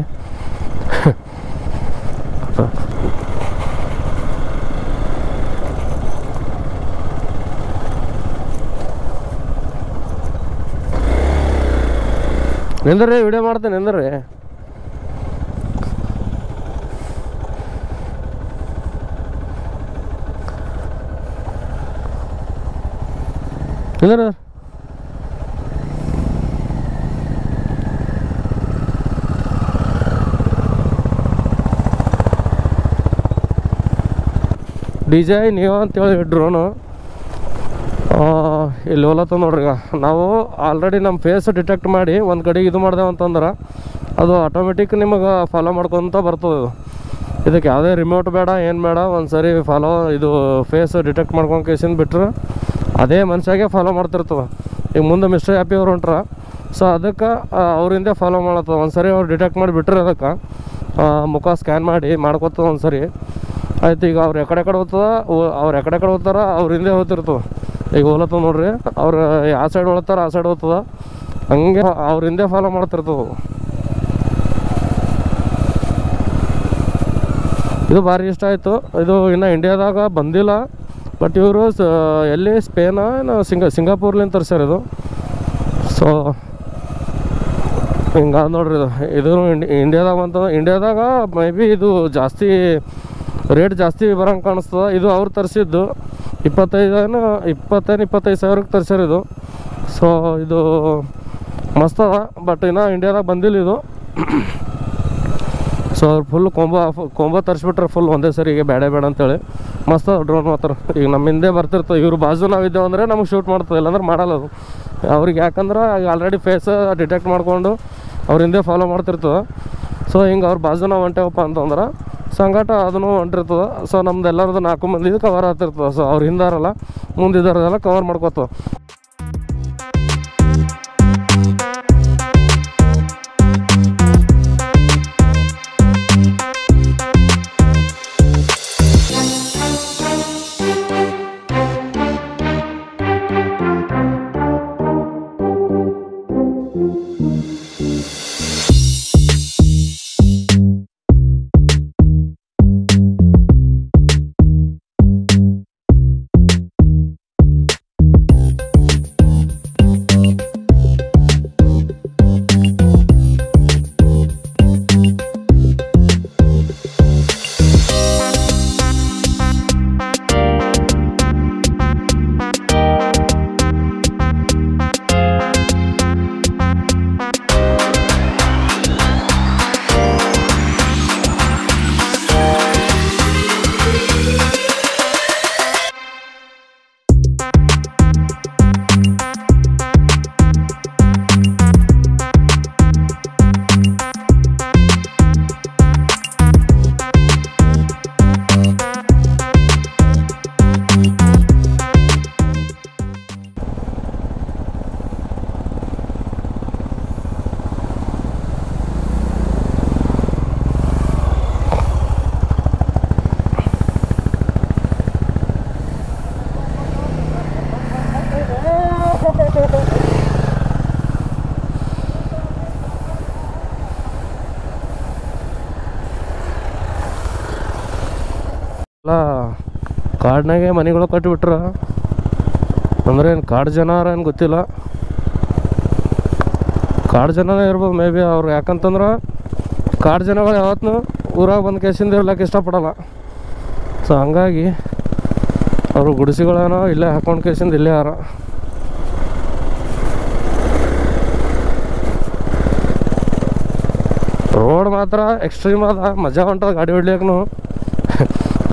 ನಿಂದ್ರಿ ವಿಡಿಯೋ ಮಾಡ್ತೇನೆ, ನಿಂದ್ರಿ. ನಿಂದ್ರ DJI Neo ಅಂತೇಳಿ ಡ್ರೋನು ಇಲ್ಲಿ ಹೋಲತ್ತ ನೋಡ್ರಿ. ಈಗ ನಾವು ಆಲ್ರೆಡಿ ನಮ್ಮ ಫೇಸ್ ಡಿಟೆಕ್ಟ್ ಮಾಡಿ ಒಂದು ಕಡೆಗೆ ಇದು ಮಾಡ್ದೇವು ಅಂತಂದ್ರೆ ಅದು ಆಟೋಮೆಟಿಕ್ ನಿಮಗೆ ಫಾಲೋ ಮಾಡ್ಕೊತ ಬರ್ತದೆ. ಇದಕ್ಕೆ ಯಾವುದೇ ರಿಮೋಟ್ ಬೇಡ, ಏನು ಬೇಡ, ಒಂದು ಸರಿ ಫಾಲೋ ಇದು ಫೇಸ್ ಡಿಟೆಕ್ಟ್ ಮಾಡ್ಕೊಂಡು ಕೇಸಿಂದ ಬಿಟ್ರೆ ಅದೇ ಮನುಷ್ಯಾಗೆ ಫಾಲೋ ಮಾಡ್ತಿರ್ತದೆ. ಈಗ ಮುಂದೆ ಮಿಸ್ಟರ್ ಹ್ಯಾಪಿ ಅವ್ರು ಹೊಂಟ್ರ, ಸೊ ಅದಕ್ಕೆ ಅವರಿಂದ ಫಾಲೋ ಮಾಡತ್ತದ. ಒಂದು ಸರಿ ಅವ್ರು ಡಿಟೆಕ್ಟ್ ಮಾಡಿ ಬಿಟ್ರೆ ಅದಕ್ಕೆ ಮುಖ ಸ್ಕ್ಯಾನ್ ಮಾಡಿ ಮಾಡ್ಕೊತದ ಒಂದು ಸರಿ. ಆಯ್ತು, ಈಗ ಅವ್ರು ಎಕಡೆ ಹೋಗ್ತದ, ಅವ್ರು ಎಕಡೆ ಹೋಗ್ತಾರ ಅವ್ರ ಹಿಂದೆ ಹೋಗ್ತಿರ್ತವೆ. ಈಗ ಹೋಲತ್ತವ ನೋಡ್ರಿ, ಅವ್ರು ಯಾವ ಸೈಡ್ ಹೋಗ್ತಾರ ಆ ಸೈಡ್ ಹೋಗ್ತದ, ಹಂಗೆ ಅವ್ರ ಹಿಂದೆ ಫಾಲೋ ಮಾಡ್ತಿರ್ತವೆ. ಇದು ಭಾರಿ ಇಷ್ಟ ಆಯಿತು. ಇದು ಇನ್ನು ಇಂಡಿಯಾದಾಗ ಬಂದಿಲ್ಲ, ಬಟ್ ಇವರು ಎಲ್ಲಿ ಸ್ಪೇನ ಸಿಂಗಾಪುರ್ಲಿಂದ ತರಿಸ್ಯಾರ ಇದು. ಸೊ ಹಿಂಗೆ ನೋಡ್ರಿ, ಇದು ಇಂಡಿಯಾದಾಗ ಬಂತ. ಇಂಡಿಯಾದಾಗ ಮೇ ಬಿ ಇದು ಜಾಸ್ತಿ ರೇಟ್ ಜಾಸ್ತಿ ಬರೋಂಗೆ ಕಾಣಿಸ್ತದೆ. ಇದು ಅವ್ರು ತರಿಸಿದ್ದು 25 ಸಾವಿರಕ್ಕೆ ತರಿಸ್ಯಾರ ಇದು. ಸೊ ಇದು ಮಸ್ತ್ ಅದ, ಬಟ್ ಇನ್ನು ಇಂಡಿಯಾದಾಗ ಬಂದಿಲ್ಲ ಇದು. ಸೊ ಅವ್ರು ಫುಲ್ ಕೊಂಬೋ ತರಿಸ್ಬಿಟ್ರೆ ಫುಲ್ ಒಂದೇ ಸರಿಗೆ ಬೇಡ ಅಂತೇಳಿ. ಮಸ್ತ್ ಡ್ರೋನ್ ಮಾತ್ರ. ಈಗ ನಮ್ಮ ಹಿಂದೆ ಬರ್ತಿರ್ತದೆ, ಇವ್ರು ಬಾಜು ನಾವಿದ್ದೇವೆ ಅಂದರೆ ನಮಗೆ ಶೂಟ್ ಮಾಡ್ತದೆ, ಇಲ್ಲಾಂದ್ರೆ ಮಾಡಲ್ಲ ಅದು ಅವ್ರಿಗೆ. ಯಾಕಂದ್ರೆ ಆಲ್ರೆಡಿ ಫೇಸ್ ಡಿಟೆಕ್ಟ್ ಮಾಡಿಕೊಂಡು ಅವ್ರ ಹಿಂದೆ ಫಾಲೋ ಮಾಡ್ತಿರ್ತದೆ. ಸೊ ಹಿಂಗೆ ಅವ್ರು ಬಾಜು ನಾವು ಹೊಂಟೇವಪ್ಪ ಅಂತಂದ್ರೆ ಸಂಗಾಟ ಅದನ್ನು ಹೊಂಟಿರ್ತದೆ. ಸೊ ನಮ್ದು ಎಲ್ಲರದ್ದು 4 ಮಂದಿದು ಕವರ್ ಆಗ್ತಿರ್ತದೆ. ಸೊ ಅವ್ರು ಹಿಂದಾರಲ್ಲ ಮುಂದಿದ್ದಾರದೆಲ್ಲ ಕವರ್ ಮಾಡ್ಕೋತವೆ. ಎಲ್ಲ ಕಾಡಿನಾಗೆ ಮನೆಗಳು ಕಟ್ಟಿಬಿಟ್ರ ಅಂದ್ರೆ ಏನು ಕಾಡು ಜನ ಏನು ಗೊತ್ತಿಲ್ಲ, ಕಾಡು ಜನನೇ ಇರ್ಬೋದು ಮೇ ಬಿ ಅವ್ರು. ಯಾಕಂತಂದ್ರೆ ಕಾಡು ಜನಗಳು ಯಾವತ್ತೂ ಊರಾಗ ಬಂದು ಕೇಸಿಂದ ಇರ್ಲಿಕ್ಕೆ ಇಷ್ಟಪಡಲ್ಲ. ಸೊ ಹಂಗಾಗಿ ಅವರು ಗುಡಿಸಿಗಳೇನೋ ಇಲ್ಲೇ ಹಾಕೊಂಡು ಕೇಸಿಂದ ಇಲ್ಲೇ ಯಾರ. ರೋಡ್ ಮಾತ್ರ ಎಕ್ಸ್ಟ್ರೀಮ್ ಅದ, ಮಜಾ ಹೊಂಟದ ಗಾಡಿ ಹೊಡ್ಲಿಕ್ಕೂ.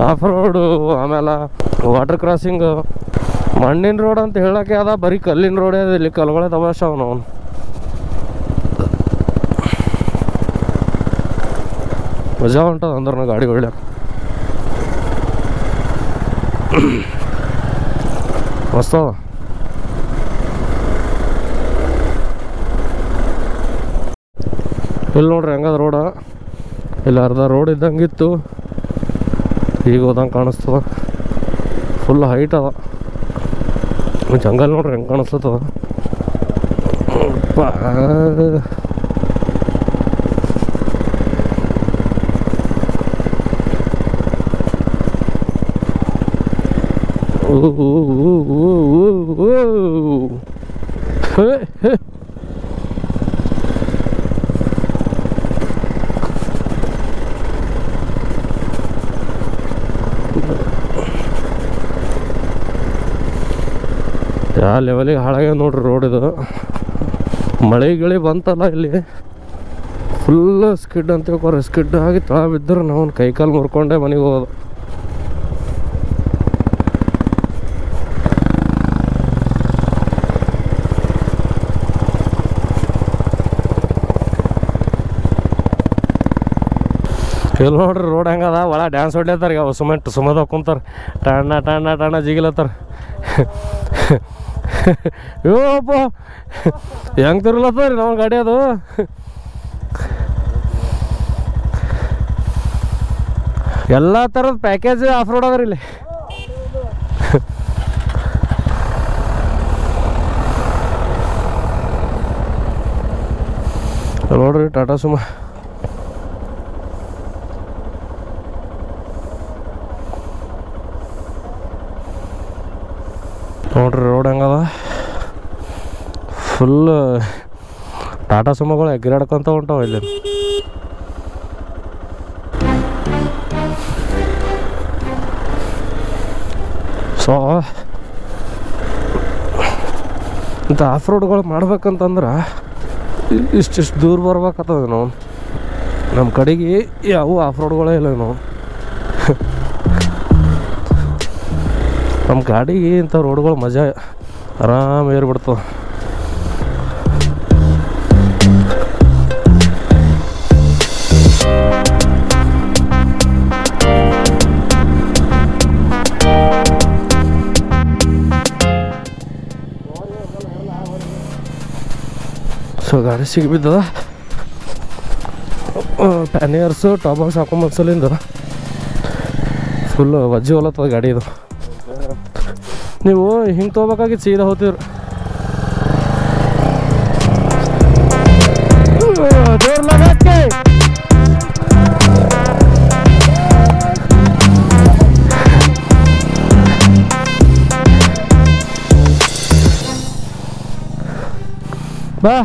ಆಫ್ ರೋಡು, ಆಮೇಲೆ ವಾಟರ್ ಕ್ರಾಸಿಂಗ್, ಮಣ್ಣಿನ ರೋಡ್ ಅಂತ ಹೇಳೋಕ್ಕೆ ಅದ, ಬರೀ ಕಲ್ಲಿನ ರೋಡೇ ಅದ. ಇಲ್ಲಿ ಕಲ್ಗಳೇ ತಮಾಷೆ ಅವನು. ಮಜಾ ಹೊಂಟದ ಅಂದ್ರೆ ಗಾಡಿ ಹೊಡ್ಲಿಕ್ಕೆ ಮಸ್ತ್ ಅದ. ಇಲ್ಲಿ ನೋಡ್ರಿ ಹೆಂಗದ ರೋಡ. ಇಲ್ಲಿ ಅರ್ಧ ರೋಡ್ ಇದ್ದಂಗಿತ್ತು, ಈಗ ಹೋದಂಗೆ ಕಾಣಿಸ್ತದ. ಫುಲ್ ಹೈಟ್ ಅದ. ಜಂಗಲ್ ನೋಡ್ರಿ ಹೆಂಗೆ ಕಾಣಿಸ್ತದ. ಯಾವ ಲೆವೆಲಿಗೆ ಹಾಳಾಗ್ಯ ನೋಡ್ರಿ ರೋಡ್ ಇದು. ಮಳೆ ಗಿಳಿ ಬಂತಲ್ಲ ಇಲ್ಲಿ ಫುಲ್ ಸ್ಕಿಡ್ ಅಂತ ಹೇಳ್ಕೊರಿ. ಸ್ಕಿಡ್ ಆಗಿ ತಳ ಬಿದ್ದರೆ ನಾವು ಕೈಕಾಲು ಮುರ್ಕೊಂಡೆ ಮನೆಗೆ ಹೋಗೋದು. ಇಲ್ಲಿ ನೋಡ್ರಿ ರೋಡ್ ಹೆಂಗದ. ಒಳ ಡ್ಯಾನ್ಸ್ ಹೊಡ್ಲತ್ತಾರ. ಈಗ ಸುಮದ ಹಾಕೊಂತಾರೆ, ಟಣ್ಣ ಟಣ್ಣ ಟಣ್ಣ ಜಿಗಿಲತ್ತಾರ. ಯೋಪ್ಪ ಹೆಂಗೆ ತಿರ್ಲತ್ತದ್ರಿ ನಾವು ಗಾಡಿ ಅದು. ಎಲ್ಲ ಥರದ ಪ್ಯಾಕೇಜ್ ಆಫ್ ರೋಡ್ ಅದ್ರಿ ಇಲ್ಲಿ. ನೋಡ್ರಿ ಟಾಟಾ ಸುಮ. ನೋಡ್ರಿ ರೋಡ್ ಹೆಂಗದ. ಫುಲ್ ಟಾಟಾ ಸುಮಗಳು ಎಗ್ರಾಡ್ಕೊಂತ ಹೊಂಟಾವ ಇಲ್ಲಿ. ಸೊ ಇಂಥ ಆಫ್ ರೋಡ್ಗಳು ಮಾಡ್ಬೇಕಂತಂದ್ರೆ ಇಷ್ಟಿಷ್ಟು ದೂರ ಬರ್ಬೇಕತ್ತದ. ನಾವು ನಮ್ಮ ಕಡೆಗೆ ಯಾವ ಆಫ್ ರೋಡ್ಗಳೇ ಇಲ್ಲ. ನಾವು ನಮ್ಮ ಗಾಡಿಗೆ ಇಂಥ ರೋಡ್ಗಳು ಮಜಾ ಆರಾಮ ಏರ್ಬಿಡ್ತವೆ. ಸೊ ಗಾಡಿ ಸಿಗಿಬಿದ್ದದ. ಪ್ಯಾನಿಯರ್ಸು ಟಾಪ್ ಬಾಕ್ಸ್ ಹಾಕೊಂಬಂದ್ಸಲಿಂದ ಫುಲ್ ವಜ್ಜಿ ಹೊಲತ್ತದ ಗಾಡಿ ಇದು. ನೀವು ಹಿಂಗೆ ತೊಗೋಬೇಕಾಗಿತ್ತು, ಸೀದಾ ಹೋಗ್ತಿದ್ರು. ಜೋರ್ ಲಗಾಕೆ ಬಾ.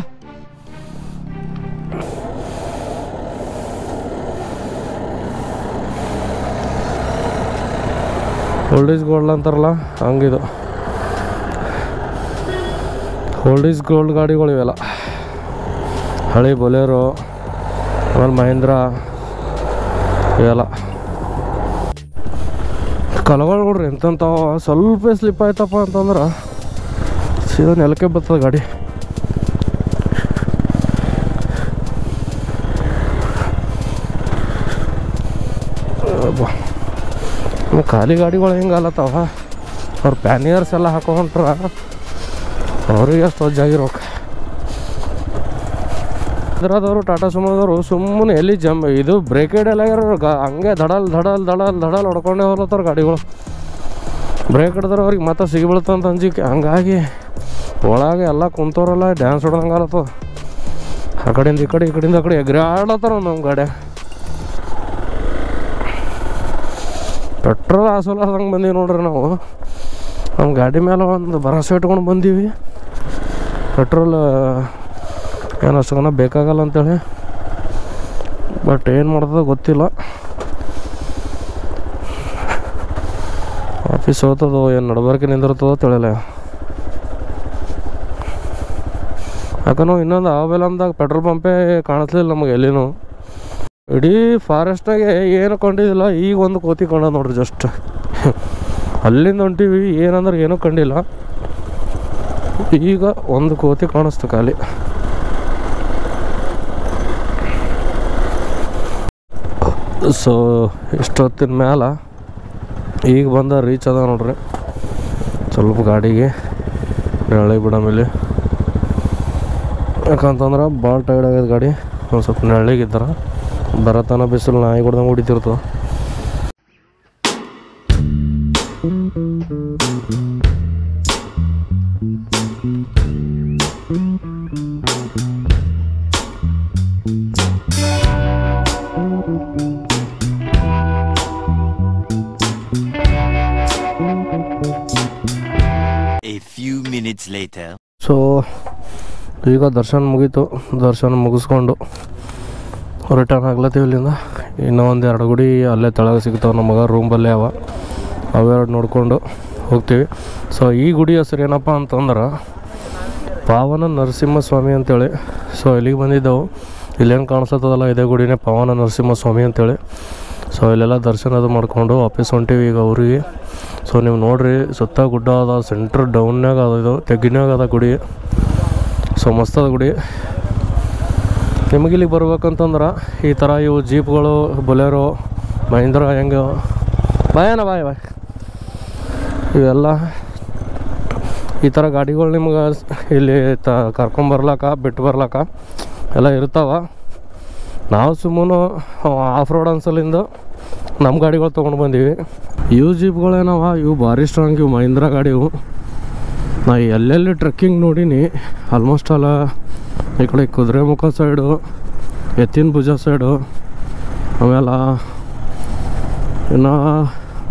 ಓಲ್ಡ್ ಈಸ್ ಗೋಲ್ಡ್ ಅಂತಾರಲ್ಲ ಹಂಗಿದು. ಓಲ್ಡ್ ಈಸ್ ಗೋಲ್ಡ್ ಗಾಡಿಗಳು ಇವೆಲ್ಲ. ಹಳೆ ಬೊಲೆರೋ, ಆಮೇಲೆ ಮಹೇಂದ್ರ ಇವೆಲ್ಲ ಕಲಗಳು ನೋಡ್ರಿ ಎಂತಂತಾವ. ಸ್ವಲ್ಪ ಸ್ಲಿಪ್ ಆಯ್ತಪ್ಪ ಅಂತಂದ್ರೆ ಸೀದಾ ನೆಲಕ್ಕೆ ಬರ್ತದೆ ಗಾಡಿ. ಖಾಲಿ ಗಾಡಿಗಳು ಹಿಂಗೆ ಅಲ್ಲತ್ತವ. ಅವ್ರ ಪ್ಯಾನಿಯರ್ಸ್ ಎಲ್ಲ ಹಾಕೊಂಡ್ರ ಅವ್ರಿಗೆ ಅಷ್ಟು ವಜ್ಜಾಗಿರೋಕೆ. ಇದ್ರದವರು ಟಾಟಾ ಸುಮೋದವರು ಸುಮ್ಮನೆ ಎಲ್ಲಿ ಇದು ಬ್ರೇಕೇಡ್ ಎಲ್ಲ ಇರೋರು ಹಂಗೆ ದಡಲ್ ದಡಲ್ ದಡಲ್ ದಡಲ್ ಹೊಡ್ಕೊಂಡೇ ಹೋಗ್ಲತ್ತಾರ ಗಾಡಿಗಳು. ಬ್ರೇಕ್ ಹಿಡಿದ್ರೆ ಅವ್ರಿಗೆ ಮತ್ತೆ ಸಿಗಿಬೀಳ್ತಂತ ಅಂಜಿಕೆ. ಹಂಗಾಗಿ ಒಳಗೆ ಎಲ್ಲ ಕುಂತವ್ರಲ್ಲ ಡ್ಯಾನ್ಸ್ ಹೊಡ್ದಂಗೆ ಆಲತ್ತವ. ಆ ಕಡೆಯಿಂದ ಈ ಕಡೆಯಿಂದ ಆ ಕಡೆ ಎಗ್ರಾಡ್ಲತ್ತಾರ ನಮ್ಮ ಗಾಡಿ. ಪೆಟ್ರೋಲ್ ಹಾಸೋಲಾರ್ದಂಗೆ ಬಂದೀವಿ ನೋಡ್ರಿ ನಾವು. ನಮ್ಮ ಗಾಡಿ ಮೇಲೆ ಒಂದು ಭರವಸೆ ಇಟ್ಕೊಂಡು ಬಂದೀವಿ, ಪೆಟ್ರೋಲ್ ಏನು ಅಷ್ಟೊಂದು ಬೇಕಾಗಲ್ಲ ಅಂತೇಳಿ. ಬಟ್ ಏನು ಮಾಡ್ತದೆ ಗೊತ್ತಿಲ್ಲ. ಆಫೀಸ್ ಹೋಗ್ತದೋ ಏನು ನಡಬರ್ಕೆ ನಿಂದಿರ್ತದೋ ತಿಳಿಲ್ಲ. ಯಾಕಂದ್ರೆ ಇನ್ನೊಂದು ಆವೆಲಂದಾಗ ಪೆಟ್ರೋಲ್ ಪಂಪೇ ಕಾಣಿಸ್ಲಿಲ್ಲ ನಮಗೆ ಎಲ್ಲಿನೂ. ಇಡೀ ಫಾರೆಸ್ಟ್ನಾಗೆ ಏನು ಕಂಡಿದ್ದಿಲ್ಲ. ಈಗ ಒಂದು ಕೋತಿ ಕಂಡ ನೋಡ್ರಿ ಜಸ್ಟ್ ಅಲ್ಲಿಂದ ಹೊಂಟೀವಿ, ಏನಂದ್ರೆ ಏನೂ ಕಂಡಿಲ್ಲ. ಈಗ ಒಂದು ಕೋತಿ ಕಾಣಿಸ್ತು ಖಾಲಿ. ಸೊ ಇಷ್ಟೊತ್ತಿನ ಮ್ಯಾಲ ಈಗ ಬಂದ ರೀಚ್ ಅದ ನೋಡ್ರಿ. ಸ್ವಲ್ಪ ಗಾಡಿಗೆ ನೆರಳಿಗೆ ಬಿಡಮೇಲೆ, ಯಾಕಂತಂದ್ರೆ ಭಾಳ ಟೈರ್ಡ್ ಆಗ್ಯದ ಗಾಡಿ. ಒಂದು ಸ್ವಲ್ಪ ನೆರಳಿಗಿದ್ದಾರ ಬರತನ ಬಿಸಿಲು ನಾಯಿ ಹೊಡ್ದಂಗೆ ಹೊಡಿತಿರ್ತದೆ. A few minutes later. So ಈಗ ದರ್ಶನ ಮುಗೀತು. ದರ್ಶನ ಮುಗಿಸ್ಕೊಂಡು ರಿಟರ್ನ್ ಆಗ್ಲತ್ತೀವಿ ಇಲ್ಲಿಂದ. ಇನ್ನೂ ಒಂದು 2 ಗುಡಿ ಅಲ್ಲೇ ತೆಳಗೆ ಸಿಗ್ತಾವೆ ನಮಗೆ, ರೂಮಲ್ಲೇ ಅವೆರಡು ನೋಡ್ಕೊಂಡು ಹೋಗ್ತೀವಿ. ಸೊ ಈ ಗುಡಿ ಹೆಸರು ಏನಪ್ಪ ಅಂತಂದ್ರೆ ಪಾವನ ನರಸಿಂಹಸ್ವಾಮಿ ಅಂತೇಳಿ. ಸೊ ಇಲ್ಲಿಗೆ ಬಂದಿದ್ದೆವು. ಇಲ್ಲೇನು ಕಾಣಿಸ್ತದಲ್ಲ ಇದೇ ಗುಡಿನೇ ಪಾವನ ನರಸಿಂಹಸ್ವಾಮಿ ಅಂತೇಳಿ. ಸೊ ಇಲ್ಲೆಲ್ಲ ದರ್ಶನ ಅದು ಮಾಡ್ಕೊಂಡು ವಾಪಸ್ ಹೊಂಟೀವಿ ಈಗ ಊರಿಗೆ. ಸೊ ನೀವು ನೋಡ್ರಿ ಸುತ್ತ ಗುಡ್ಡ ಅದ, ಸೆಂಟ್ರ್ ಡೌನ್ನಾಗ ಅದ, ಇದು ತೆಗ್ಗಿನಾಗ ಅದ ಗುಡಿ. ಸೊ ಮಸ್ತದ ಗುಡಿ. ನಿಮಗೆ ಇಲ್ಲಿಗೆ ಬರ್ಬೇಕಂತಂದ್ರೆ ಈ ಥರ ಇವು ಜೀಪ್ಗಳು, ಬೊಲೆರೋ, ಮಹೀಂದ್ರ ಹೆಂಗೆ ಬಾಯ್ ಇವೆಲ್ಲ ಈ ಥರ ಗಾಡಿಗಳು ನಿಮ್ಗೆ ಇಲ್ಲಿ ಕರ್ಕೊಂಬರ್ಲಾಕ ಬಿಟ್ಟು ಬರ್ಲಾಕ ಎಲ್ಲ ಇರ್ತಾವೆ. ನಾವು ಸುಮ್ಮನೆ ಆಫ್ ರೋಡ್ ಅನ್ಸಲಿಂದ ನಮ್ಮ ಗಾಡಿಗಳು ತೊಗೊಂಡು ಬಂದೀವಿ. ಇವು ಜೀಪ್ಗಳೇನವ, ಇವು ಭಾರಿ ಸ್ಟ್ರಾಂಗ್. ಇವು ಮಹೀಂದ್ರ ಗಾಡಿ. ಇವು ನಾ ಎಲ್ಲೆಲ್ಲಿ ಟ್ರೆಕ್ಕಿಂಗ್ ನೋಡೀನಿ ಆಲ್ಮೋಸ್ಟ್ ಅಲ್ಲ. ಈ ಕಡೆ ಕುದುರೆಮುಖ ಸೈಡು, ಎತ್ತಿನ ಭುಜ ಸೈಡು, ಆಮೇಲೆ ಇನ್ನು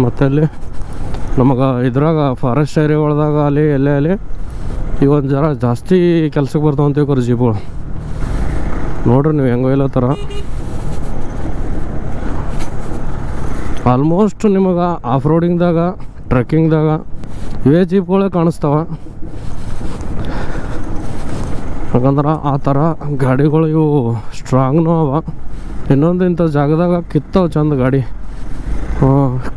ಮತ್ತಲ್ಲಿ ನಮಗೆ ಇದ್ರಾಗ ಫಾರೆಸ್ಟ್ ಏರಿಯಾಗಳದಾಗ ಅಲ್ಲಿ ಎಲ್ಲೇ ಅಲ್ಲಿ ಈಗ ಒಂದು ಜರ ಜಾಸ್ತಿ ಕೆಲ್ಸಕ್ಕೆ ಬರ್ತಾವಂತೀವಿ ಜೀಪ್ಗಳು. ನೋಡ್ರಿ ನೀವು ಹೆಂಗೋ ಇಲ್ಲ ಥರ ಆಲ್ಮೋಸ್ಟ್ ನಿಮಗೆ ಆಫ್ ರೋಡಿಂಗ್ದಾಗ, ಟ್ರೆಕ್ಕಿಂಗ್ದಾಗ ಇವೇ ಜೀಪ್ಗಳೇ ಕಾಣಿಸ್ತಾವ. ಯಾಕಂದ್ರೆ ಆ ಥರ ಗಾಡಿಗಳು ಇವು ಸ್ಟ್ರಾಂಗ್ನೂ ಅವ. ಇನ್ನೊಂದು ಇಂಥ ಜಾಗದಾಗ ಕಿತ್ತವ ಚಂದ ಗಾಡಿ,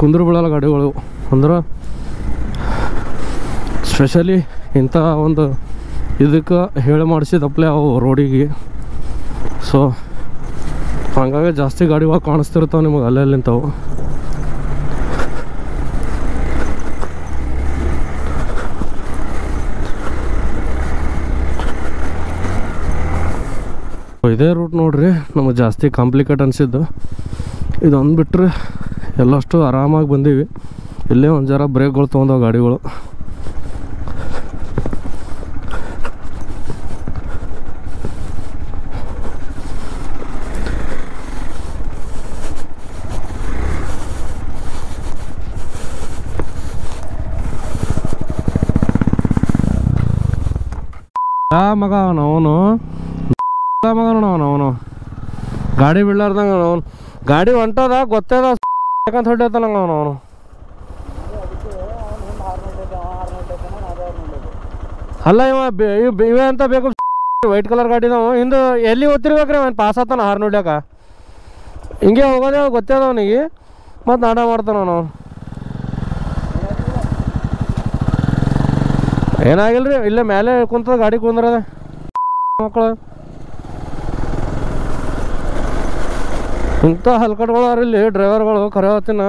ಕುಂದ್ರ ಬೀಳಲ್ಲ ಗಾಡಿಗಳು. ಅಂದ್ರೆ ಸ್ಪೆಷಲಿ ಇಂಥ ಒಂದು ಇದಕ್ಕೆ ಹೇಳಿ ಮಾಡಿಸಿದಪ್ಲೆ ಅವು ರೋಡಿಗೆ. ಸೊ ಹಂಗಾಗಿ ಜಾಸ್ತಿ ಗಾಡಿಗಳು ಕಾಣಿಸ್ತಿರ್ತಾವೆ ನಿಮಗೆ ಅಲ್ಲೆಲ್ಲಿಂತವು. ಇದೇ ರೂಟ್ ನೋಡ್ರಿ ನಮಗೆ ಜಾಸ್ತಿ ಕಾಂಪ್ಲಿಕೇಟ್ ಅನಿಸಿದ್ದು. ಇದೊಂದು ಬಿಟ್ಟರೆ ಎಲ್ಲಷ್ಟು ಆರಾಮಾಗಿ ಬಂದೀವಿ. ಇಲ್ಲೇ ಒಂದು ಜರ ಬ್ರೇಕ್ಗಳು ತೊಗೊಂಡವು ಗಾಡಿಗಳು. ಮಗ ಅವನು ಮಗ ಅವನು ಗಾಡಿ ಬಿಡ್ಲಾರ್ದಂಗ ಅವನು ಗಾಡಿ ಹೊಂಟದ ಗೊತ್ತದ ಯಾಕಂತ ಹೊಡ್ಯತ್ತ ನಂಗೆ ಅವನು. ಅಲ್ಲ ಇವೇ ಅಂತ ಬೇಕು ವೈಟ್ ಕಲರ್ ಗಾಡಿ. ನಾವು ಹಿಂದೆ ಎಲ್ಲಿ ಓದ್ತಿರ್ಬೇಕ್ರಿ ಅವನು ಪಾಸ್ ಆತಾನ ಹಾರ್ ನೋಡ್ಯಾಕ. ಹಿಂಗೆ ಹೋಗೋದೇ ಗೊತ್ತದ ಅವನಿಗೆ, ಮತ್ತು ನಾಡ ಮಾಡ್ತಾನ ಅವನು. ಏನಾಗಿಲ್ರಿ, ಇಲ್ಲೇ ಮೇಲೆ ಕುಂತದ ಗಾಡಿ ಕುಂದ್ರದ ಮಕ್ಕಳು. ಇಂಥ ಹಲ್ಕಟ್ಗಳು ಅವ್ರ ಇಲ್ಲಿ ಡ್ರೈವರ್ಗಳು. ಖರೆ ಹೊತ್ತಿನ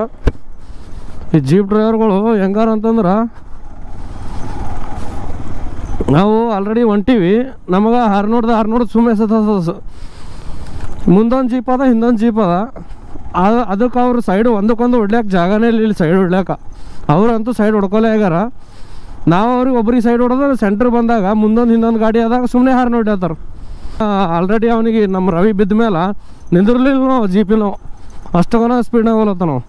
ಈ ಜೀಪ್ ಡ್ರೈವರ್ಗಳು ಹೆಂಗಾರ ಅಂತಂದ್ರೆ, ನಾವು ಆಲ್ರೆಡಿ ಹೊಂಟೀವಿ, ನಮಗೆ ಹಾರ್ನೋಡ್ದು ಸುಮ್ಮನೆ ಸತ ಮುಂದೊಂದು ಜೀಪ್ ಅದ, ಹಿಂದೊಂದು ಜೀಪ್ ಅದ. ಅದಕ್ಕೆ ಅವ್ರು ಸೈಡ್ ಒಂದಕ್ಕೊಂದು ಹೊಡ್ಲ್ಯಾಕ ಜಾಗನೇ ಇಲ್ಲಿ ಸೈಡ್ ಹೊಡ್ಲ್ಯಾಕ. ಅವ್ರಂತೂ ಸೈಡ್ ಹೊಡ್ಕೊಲೇ ಆಗ್ಯಾರ. ನಾವು ಅವ್ರಿಗೆ ಒಬ್ರಿಗೆ ಸೈಡ್ ಹೊಡೆದ್ರೆ ಸೆಂಟ್ರ್ ಬಂದಾಗ ಮುಂದೊಂದು ಹಿಂದೊಂದು ಗಾಡಿ ಆದಾಗ ಸುಮ್ಮನೆ ಹಾರ್ನ್ ಹೊಡ್ಯಾತಾರ. ಆಲ್ರೆಡಿ ಅವನಿಗೆ ನಮ್ಮ ರವಿ ಬಿದ್ದ ಮೇಲೆ ನಿಂದಿರ್ಲಿಲ್ಲ ನಾವು ಜೀಪಿನ, ಅಷ್ಟೊಂದು ಸ್ಪೀಡ್ನಾಗ ಹೋಲತ್ತ ನಾವು.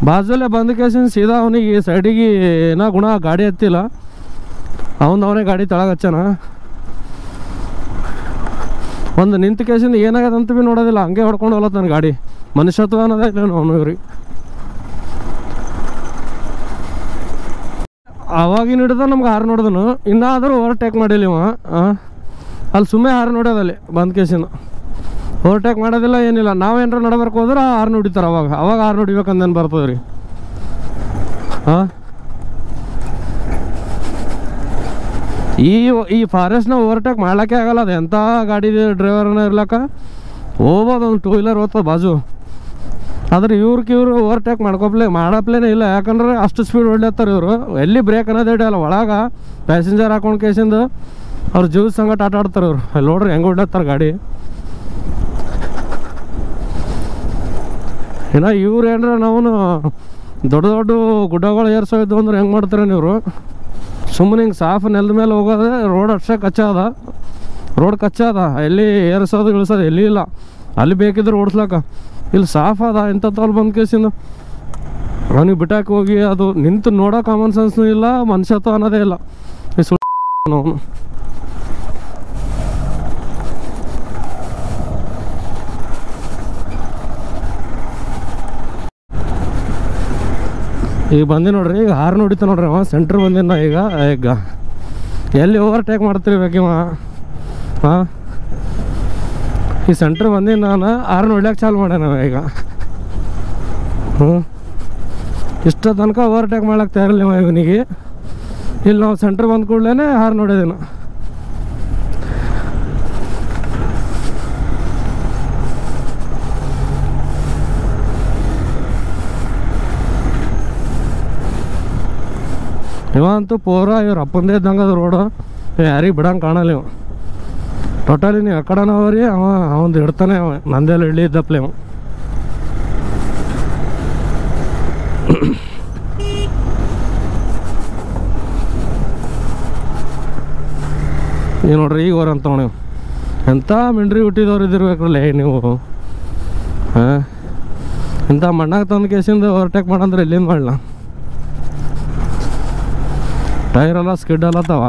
ಬಾಜುಲೇ ಬಂದ ಕೇಸಿನ ಸೀದಾ ಅವನಿಗೆ ಸೈಡಿಗೆ ಏನೋ ಗುಣ ಗಾಡಿ ಹತ್ತಿಲ್ಲ, ಅವನೇ ಗಾಡಿ ತಳಗ ಹಚ್ಚಾನ. ಒಂದು ನಿಂತ ಕೇಸಿಂದ ಏನಾಗದ ಅಂತ ಭೀ ನೋಡೋದಿಲ್ಲ, ಹಂಗೆ ಹೊಡ್ಕೊಂಡು ಹೋಲತ್ತಾನ ಗಾಡಿ. ಮನುಷ್ಯತ್ವ ಅನ್ನೋದೇ ಇಲ್ಲ ಅವನಿಗ್ರಿ. ಅವಾಗಿನ ಹಿಡ್ದ ನಮ್ಗೆ ಹಾರು ನೋಡಿದನು, ಇನ್ನಾದರೂ ಓವರ್ಟೇಕ್ ಮಾಡಿಲ್ಲ ಇವ. ಅಲ್ಲಿ ಸುಮ್ಮನೆ ಹಾರು ನೋಡೋದಲ್ಲಿ ಬಂದ ಕೇಸಿನ ಓವರ್ಟೇಕ್ ಮಾಡೋದಿಲ್ಲ, ಏನಿಲ್ಲ. ನಾವೇನಾರ ನಡಬರ್ಕ್ ಹೋದ್ರೆ ಹಾರು ನೋಡಿತಾರೆ. ಅವಾಗ ಹಾರು ನೋಡಿಬೇಕಂದೇನು ಬರ್ತದೆ ರೀ. ಹಾಂ, ಈ ಫಾರೆಸ್ಟ್ನ ಓವರ್ಟೇಕ್ ಮಾಡ್ಲಿಕ್ಕೆ ಆಗಲ್ಲ. ಅದು ಎಂಥ ಗಾಡಿ ಡ್ರೈವರ್ನ ಇರ್ಲಕ್ಕ ಹೋಗ್ಬೋದು, ಒಂದು 2 ವೀಲರ್ ಹೋಗ್ತದೆ ಬಾಜು. ಆದ್ರೆ ಇವ್ರು ಓವರ್ಟೇಕ್ ಮಾಡಪ್ಲೇನೇ ಇಲ್ಲ. ಯಾಕಂದ್ರೆ ಅಷ್ಟು ಸ್ಪೀಡ್ ಹೊಡ್ಲತ್ತಾರೆ ಇವರು. ಎಲ್ಲಿ ಬ್ರೇಕ್ ಅನ್ನೋದೇ ಹಿಡಿಯಲ್ಲ. ಒಳಗೆ ಪ್ಯಾಸೆಂಜರ್ ಹಾಕೊಂಡು ಕೇಸಿಂದ ಅವ್ರ ಜೀವದ ಸಂಗಟ ಆಟ ಆಡ್ತಾರೆ ಇವರು. ಅಲ್ಲಿ ನೋಡ್ರಿ ಹೆಂಗೆ ಹೊಡ್ಲತ್ತಾರೆ ಗಾಡಿ. ಇನ್ನು ಇವ್ರು ಏನ್ರ ನಾವು ದೊಡ್ಡ ದೊಡ್ಡ ಗುಡ್ಡಗಳು ಏರ್ಸೋದು ಅಂದ್ರೆ ಹೆಂಗೆ ಮಾಡ್ತಾರೆ ಇವರು? ಸುಮ್ಮನೆ ಹಿಂಗೆ ಸಾಫ್ ನೆಲದ ಮೇಲೆ ಹೋಗೋದೆ. ರೋಡ್ ಅಷ್ಟೇ ಕಚ್ಚಾದ, ರೋಡ್ ಕಚ್ಚಾದ. ಎಲ್ಲಿ ಏರ್ಸೋದು ಇಳಿಸೋದು ಎಲ್ಲಿ ಇಲ್ಲ. ಅಲ್ಲಿ ಬೇಕಿದ್ರೆ ಓಡಿಸ್ಲಕ್ಕ. ಇಲ್ಲಿ ಸಾಫ್ ಅದ. ಇಂಥಲ್ಲಿ ಬಂದ ಕೇಸಿಂದ ಅವನಿಗೆ ಬಿಟ್ಟಾಕಿ ಹೋಗಿ ಅದು ನಿಂತು ನೋಡೋ ಕಾಮನ್ ಸೆನ್ಸ್ನೂ ಇಲ್ಲ, ಮನುಷ್ಯತ್ವ ಅನ್ನೋದೇ ಇಲ್ಲ. ಈ ಅವನು ಈಗ ಬಂದಿ ನೋಡ್ರಿ. ಈಗ ಹಾರು ನೋಡಿತ ನೋಡ್ರಿ ಅವ. ಸೆಂಟ್ರ್ ಬಂದಿನ ಈಗ ಎಲ್ಲಿ ಓವರ್ಟೇಕ್ ಮಾಡ್ತಿರ್ಬೇಕು ಇವ. ಹಾಂ, ಈ ಸೆಂಟ್ರ್ ಬಂದಿನ ನಾನು ಹಾರು ನೋಡ್ಲಿಕ್ಕೆ ಚಾಲು ಮಾಡ್ಯಾನ ಈಗ. ಇಷ್ಟ ತನಕ ಓವರ್ಟೇಕ್ ಮಾಡ್ಲಿಕ್ಕೆ ತಯಾರಿಲ್ಲ ಇವನಿಗೆ. ಇಲ್ಲಿ ನಾವು ಸೆಂಟ್ರ್ ಬಂದ ಕೂಡಲೇ ಹಾರು ನೋಡಿದೇನು. ಇವ ಅಂತೂ ಪೂರಾ ಇವ್ರು ಅಪ್ಪಂದೇ ಇದ್ದಂಗೆ ಅದು ರೋಡು. ಯಾರಿಗೆ ಬಿಡಂಗೆ ಕಾಣಲ್ಲ ಇವ. ಟೋಟಲಿ ನೀವು ಆ ಕಡೆನ ಹೋಗ್ರಿ, ಅವಂದು ಇಡ್ತಾನೆ. ಅವ ನಂದೆಲ್ಲ ಇಡ್ಲಿ ಇದ್ದಪ್ಲೆ ಅವ. ನೀವು ನೋಡ್ರಿ ಈಗ ಅಂತ ನೀವು ಎಂಥ ಮಿಂಡ್ರಿ ಹುಟ್ಟಿದವ್ರು ಇದಿರ್ಬೇಕ್ರಲ್ಲ ನೀವು. ಹಾಂ, ಇಂಥ ಮಣ್ಣಾಗ ತಂದು ಕೇಸಿಂದ ಓವರ್ಟೇಕ್ ಮಾಡಂದ್ರೆ ಎಲ್ಲಿಂದ ಮಾಡಲ್ಲ. ಟೈರೆಲ್ಲ ಸ್ಕಿಡ್ ಅಲ್ಲತ್ತವ.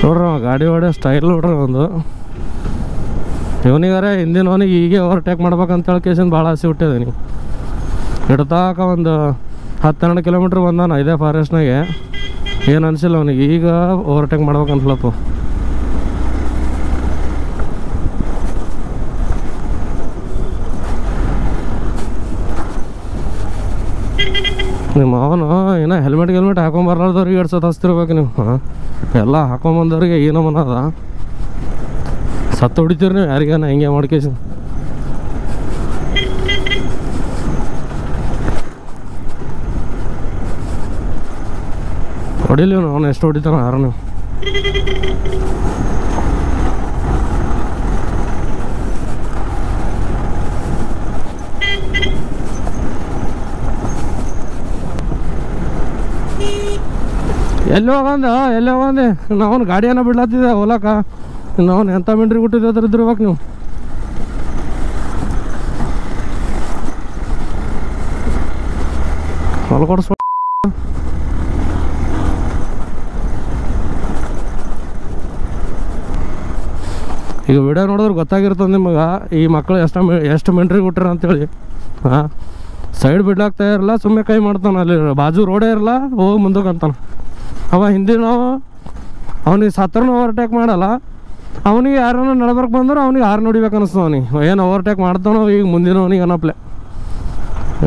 ನೋಡ್ರಿ ಗಾಡಿ ಹೊಡೆ ಸ್ಟೈಲ್ ನೋಡ್ರಿ ಒಂದು. ಇವನಿಗಾರೆ ಹಿಂದಿನವನಿಗೆ ಹೀಗೆ ಓವರ್ಟೇಕ್ ಮಾಡ್ಬೇಕಂತೇಳಿ ಕೇಸಿಂದ ಭಾಳ ಆಸೆ ಹುಟ್ಟಿದೀನಿ. ಹಿಡ್ತಾಕ ಒಂದು 10-12 ಕಿಲೋಮೀಟ್ರ್ ಬಂದಾನ ಇದೇ ಫಾರೆಸ್ಟ್ನಾಗೆ. ಏನು ಅನಿಸಿಲ್ಲ ಅವನಿಗೆ. ಈಗ ಓವರ್ಟೇಕ್ ಮಾಡ್ಬೇಕಂತಲಪ್ಪ. ನಿಮ್ಮ ಅವನು ಏನೋ ಹೆಲ್ಮೆಟ್ ಹಾಕೊಂಬರ್ಲಾರ್ದವ್ರಿಗೆ 2 ಸತ ಹಚ್ತಿರ್ಬೇಕು ನೀವು. ಹಾಂ, ಎಲ್ಲ ಹಾಕೊಂಬಂದವ್ರಿಗೆ ಏನೋ ಮನದ ಸತ್ತು ಹೊಡಿತೀರಿ ನೀವು ಯಾರಿಗಾನ ಹೆಂಗೆ ಮಾಡ್ಕೇಸಿ. ಹೊಡಿಲಿ ಅವನು ಎಷ್ಟು ಹೊಡಿತಾನ ಯಾರು ನೀವು. ಎಲ್ಲಿ ಹೋಗಂದೆ ನಾವು ಗಾಡಿಯನ್ನ ಬಿಡ್ಲತ್ತಿದ್ದೆ ಹೋಲಕ್ಕ. ನಾವು ಎಂಥ ಮಿಂಡ್ರಿ ಬಿಟ್ಟಿದ್ದೆ ಅದ್ರ ಇದ್ದಿರ್ಬೇಕು ನೀವು. ಹೊಲ ಕೊಡಿಸ್. ಈಗ ವಿಡಿಯೋ ನೋಡಿದ್ರೆ ಗೊತ್ತಾಗಿರ್ತದೆ ನಿಮಗೆ ಈ ಮಕ್ಕಳು ಎಷ್ಟು ಮಿಂಡ್ರಿ ಬಿಟ್ಟಾರ ಅಂತೇಳಿ. ಹಾಂ, ಸೈಡ್ ಬಿಡ್ಲಾಗ್ತಾ ಇರಲ್ಲ, ಸುಮ್ಮನೆ ಕೈ ಮಾಡ್ತಾನೆ. ಅಲ್ಲಿ ಬಾಜು ರೋಡೇ ಇರಲ್ಲ, ಹೋಗಿ ಮುಂದಕ್ಕೆ ಅಂತಾನೆ ಅವ. ಹಿಂದಿನ ಅವನಿಗೆ ಸತ್ರನೂ ಓವರ್ಟೇಕ್ ಮಾಡಲ್ಲ. ಅವನಿಗೆ ಯಾರನ್ನ ನಡ್ಬರ್ಕ್ ಬಂದ್ರೆ ಅವ್ನಿಗೆ ಹಾರು ನೋಡಿಬೇಕು ಅನಿಸ್ತು. ಅವನಿಗೆ ಏನು ಓವರ್ಟೇಕ್ ಮಾಡ್ತಾನೋ ಈಗ ಮುಂದಿನವನಿಗೆ ಅನ್ನಪ್ಲೆ.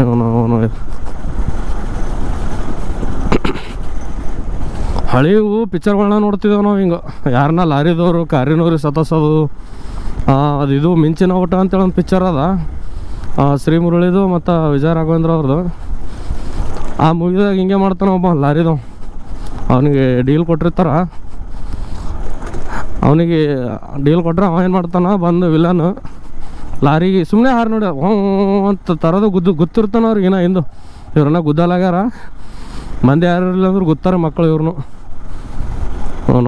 ಅವನು ಹಳಿವು ಪಿಕ್ಚರ್ಗಳನ್ನ ನೋಡ್ತಿದ್ದೇವೆ ನಾವು. ಹಿಂಗೆ ಯಾರನ್ನ ಲಾರಿದವರು ಕಾರಿನವ್ರಿಗೆ ಸತಸೋದು. ಅದು ಇದು ಮಿಂಚಿನ ಊಟ ಅಂತೇಳಿ ಒಂದು ಪಿಕ್ಚರ್ ಅದ, ಶ್ರೀ ಮುರಳಿದು ಮತ್ತು ವಿಜಯ ರಾಘವೇಂದ್ರ ಅವ್ರದ್ದು. ಆ ಮೂವಿದಾಗ ಹಿಂಗೆ ಮಾಡ್ತಾನೆ ಒಬ್ಬ ಲಾರಿದವ. ಅವನಿಗೆ ಡೀಲ್ ಕೊಟ್ಟಿರ್ತಾರ. ಅವನಿಗೆ ಡೀಲ್ ಕೊಟ್ರೆ ಅವ ಏನು ಮಾಡ್ತಾನ, ಬಂದು ವಿಲನ್ ಲಾರಿಗೆ ಸುಮ್ಮನೆ ಹಾರು ನೋಡಿ ಅಂತ ತರೋದು ಗೊತ್ತಿರ್ತಾನೆ ಅವ್ರಿಗೆ. ಏನೋ ಹಿಂದು ಇವ್ರನ್ನ ಗುದ್ದಲಾಗ್ಯಾರ ಮಂದಿ ಯಾರು ಇಲ್ಲ ಅಂದ್ರೆ ಗೊತ್ತಾರೆ ಮಕ್ಕಳು ಇವ್ರನ್ನು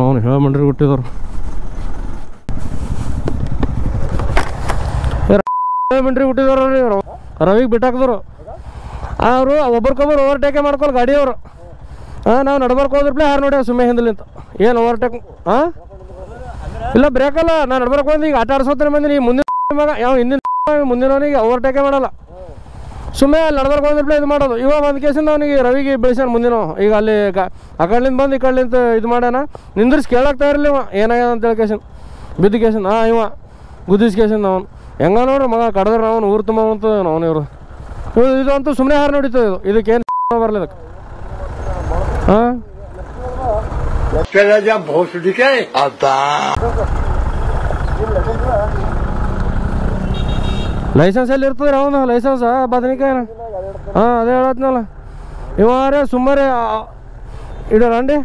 ಅವನು ಹೇಳ ಮಂಡ್ರಿ ಹುಟ್ಟಿದವ್ರು ಮಂಡ್ರಿ ಹುಟ್ಟಿದವ್ರು ರೀ ಅವರು ರವಿಗೆ ಬಿಟ್ಟಾಕಿದ್ರು ಅವರು ಒಬ್ರಿಗೊಬ್ರು ಓವರ್ಟೇಕೆ ಮಾಡ್ಕೊಲ್ ಗಾಡಿಯವರು ನಾವು ನಡ್ಬರ್ಕ್ ಹೋದ್ರಪ್ಲೆ ಯಾರು ನೋಡಿ ಸುಮ್ಮನೆ ಹಿಂದಲಿಂತ ಏನು ಓವರ್ಟೇಕ್ ಇಲ್ಲ ಬ್ರೇಕಲ್ಲ ನಾನು ನಡ್ಬರ್ಕ್ ಹೋದ್ರೆ ಈಗ ಆಟ ಆಡ್ಸೋತ್ರ ಮಂದಿ ಈಗ ಮುಂದಿನ ಮಗ ಯಾವ ಹಿಂದಿನ ಮುಂದಿನವನಿಗೆ ಓವರ್ಟೇಕೆ ಮಾಡಲ್ಲ ಸುಮ್ಮನೆ ಅಲ್ಲಿ ನಡ್ಬರ್ಕ್ ಹೋದ್ರಪ್ಲೆ ಇದು ಮಾಡೋದು ಇವಾಗ ಒಂದು ಕೇಸಿಂದ ಅವನಿಗೆ ರವಿಗೆ ಬೆಳೆಸ್ಯಾನ ಮುಂದಿನ ಈಗ ಅಲ್ಲಿ ಆ ಕಡ್ಲಿಂದ ಬಂದು ಈ ಕಡ್ಲಿಂದ ಇದು ಮಾಡ್ಯಾನ ನಿಂದ್ರಿಸಿ ಕೇಳಾಗ್ತಾ ಇರಲಿ ಇವ ಏನಾಗ್ಯದ ಅಂತೇಳಿ ಕೇಸನ್ ಬಿದ್ದು ಕೇಸನ್ ಇವ ಗುದ್ದಿಸ್ ಕೇಸನ್ ಅವನು ಹೆಂಗ ನೋಡ್ರಿ ಮಗ ಕಡ್ದ್ರೆ ಅವನು ಊರು ತುಂಬ ಅಂತ ಅವನು ಇವರು ಇದು ಅಂತೂ ಸುಮ್ಮನೆ ಯಾರು ನಡೀತದೆ ಇದಕ್ಕೇನು ಬರಲಿ ಇದಕ್ಕೆ ಹಾಂ ಲೈಸೆನ್ಸ್ ಎಲ್ಲಿ ಇರ್ತದೆ ಅವನು ಲೈಸೆನ್ಸ್ ಬದನಿಕಾಯನ ಅದೇ ಹೇಳತ್ನಲ್ಲ ಇವಾರೇ ಸುಮ್ಮನೆ ఇడరండి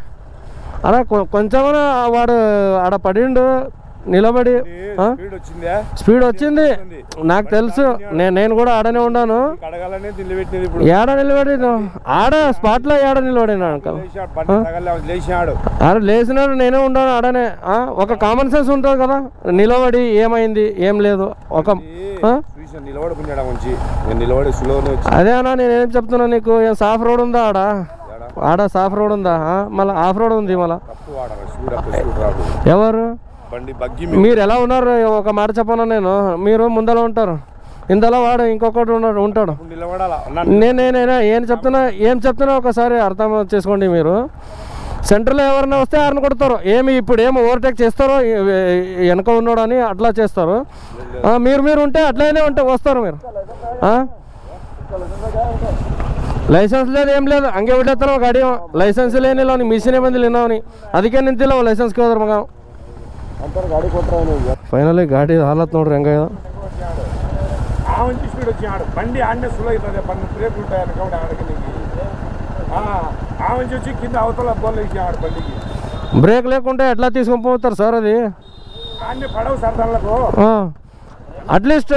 అలా కొంచెమన వాడు ఆడ పడిండు నిలబడి స్పీడ్ వచ్చింది నాకు తెలుసు నేను కూడా ఆడనే ఉన్నాను ఏడ నిలబడి ఆడ స్పాట్ లో ఏడ నిలబడినా ఆడ లేచినాడు నేనే ఉన్నాను ఆడనే ఒక కామన్ సెన్స్ ఉంటుంది కదా నిలబడి ఏమైంది ఏం లేదు ఒక అదే అన్నా నేనేం చెప్తున్నా నీకు సాఫ్ రోడ్ ఉందా ఆడ సాఫ్ రోడ్ ఉందా మళ్ళీ ఆఫ్ రోడ్ ఉంది మళ్ళీ ఎవరు మీరు ఎలా ఉన్నారు ఒక మాట చెప్పను నేను మీరు ముందర ఉంటారు ఇంతలో వాడు ఇంకొకటి ఉంటాడు నేనేనా ఏం చెప్తున్నా ఒకసారి అర్థం చేసుకోండి మీరు సెంటర్లో ఎవరైనా వస్తే ఆరిని కొడతారు ఇప్పుడు ఏమి ఓవర్టేక్ చేస్తారో వెనక ఉన్నాడు అని అట్లా చేస్తారు మీరు ఉంటే అట్లనే వస్తారు మీరు ಲೈಸೆನ್ಸ್ లేదు ఏం లేదు ಹಂಗೆ ಬಿಡ್ತಾರ ಗಾಡಿ ಲೈಸೆನ್ಸ್ ಏನಿಲ್ಲ ಅವ್ನಿಗೆ ಮಿಷಿನೇ ಬಂದಿಲ್ಲ ಇನ್ನ ಅವನಿಗೆ ಅದಕ್ಕೆ ನಿಂತಿಲ್ಲ ಅವ ಲೈಸೆನ್ಸ್ ಕೇಳಿದ್ರ ಮಗ ಫೈನಲಿ ಗಾಡಿ ಹಾಲತ್ ನೋಡ್ರಿ ಹೆಂಗ బ్రేక్ లేకుంటే ఎట్లా తీసుకొని పోతారు సార్ అది అట్లీస్ట్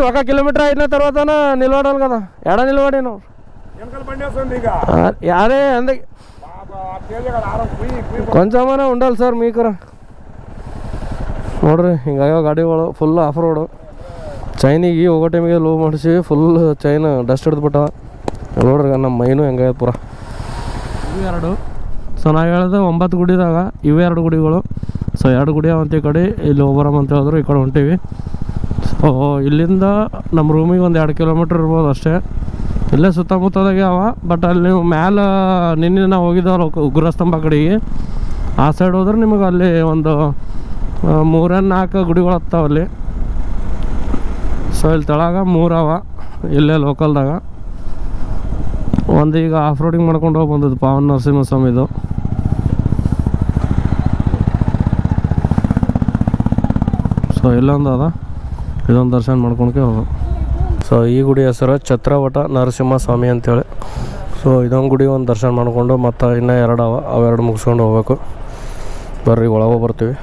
1 కిలోమీటర్ అయిన తర్వాత నిలబడాలి కదా ఎడ నిలబడిన అదే అందుకే కొంచెమైనా ఉండాలి సార్ మీకు ನೋಡ್ರಿ ಹಿಂಗಾಗ್ಯಾವ ಗಾಡಿಗಳು ಫುಲ್ ಆಫ್ ರೋಡು ಚೈನಿಗೆ ಹೋಗೋ ಟೈಮಿಗೆ ಲೋ ಮಾಡಿಸಿ ಫುಲ್ ಚೈನ್ ಡಸ್ಟ್ ಹಿಡಿದ್ಬಿಟ್ಟ ನೋಡ್ರಿ ನಮ್ಮ ಮೈನು ಹೆಂಗಾಗ್ಯದ ಪೂರ ಇವೆರಡು ಸೊ ನಾವು ಹೇಳಿದೆ 9 ಗುಡಿದಾಗ ಇವೆ 2 ಗುಡಿಗಳು ಸೊ 2 ಗುಡಿ ಅವಂತ ಈ ಕಡೆ ಇಲ್ಲಿ ಹೋಗ್ಬರಮ್ಮ ಅಂತ ಹೇಳಿದ್ರು ಈ ಕಡೆ ಹೊಂಟೀವಿ ಸೊ ಇಲ್ಲಿಂದ ನಮ್ಮ ರೂಮಿಗೆ ಒಂದು 2 ಕಿಲೋಮೀಟ್ರ್ ಇರ್ಬೋದು ಅಷ್ಟೇ ಇಲ್ಲೇ ಸುತ್ತಮುತ್ತದಾಗೆ ಅವ ಬಟ್ ಅಲ್ಲಿ ನೀವು ಮ್ಯಾಲೆ ನಿನ್ನೆ ನಾವು ಹೋಗಿದ್ದವಲ್ಲ ಉಗ್ರಸ್ತಂಭ ಕಡೆಗೆ ಆ ಸೈಡ್ ಹೋದ್ರೆ ನಿಮಗೆ ಅಲ್ಲಿ ಒಂದು 3-4 ಗುಡಿಗಳು ಹತ್ತಾವಲ್ಲಿ ಸೊ ಇಲ್ಲಿ ತೆಳಗ 3 ಅವ ಇಲ್ಲೇ ಲೋಕಲ್ದಾಗ ಒಂದು ಈಗ ಆಫ್ ರೋಡಿಂಗ್ ಮಾಡ್ಕೊಂಡು ಹೋಗಿ ಬಂದದ್ದು ಪಾವನ ನರಸಿಂಹಸ್ವಾಮಿದು ಸೊ ಇಲ್ಲೊಂದು ಅದ ಇದೊಂದು ದರ್ಶನ ಮಾಡ್ಕೊಳಕ್ಕೆ ಹೋಗೋದು ಸೊ ಈ ಗುಡಿ ಹೆಸರು ಛತ್ರವಟ ನರಸಿಂಹಸ್ವಾಮಿ ಅಂತೇಳಿ ಸೊ ಇದೊಂದು ಗುಡಿ ಒಂದು ದರ್ಶನ ಮಾಡಿಕೊಂಡು ಮತ್ತು ಇನ್ನೂ 2 ಅವ ಅವೆರಡು ಮುಗಿಸ್ಕೊಂಡು ಹೋಗ್ಬೇಕು ಬರ್ರಿ ಒಳಗೆ ಬರ್ತೀವಿ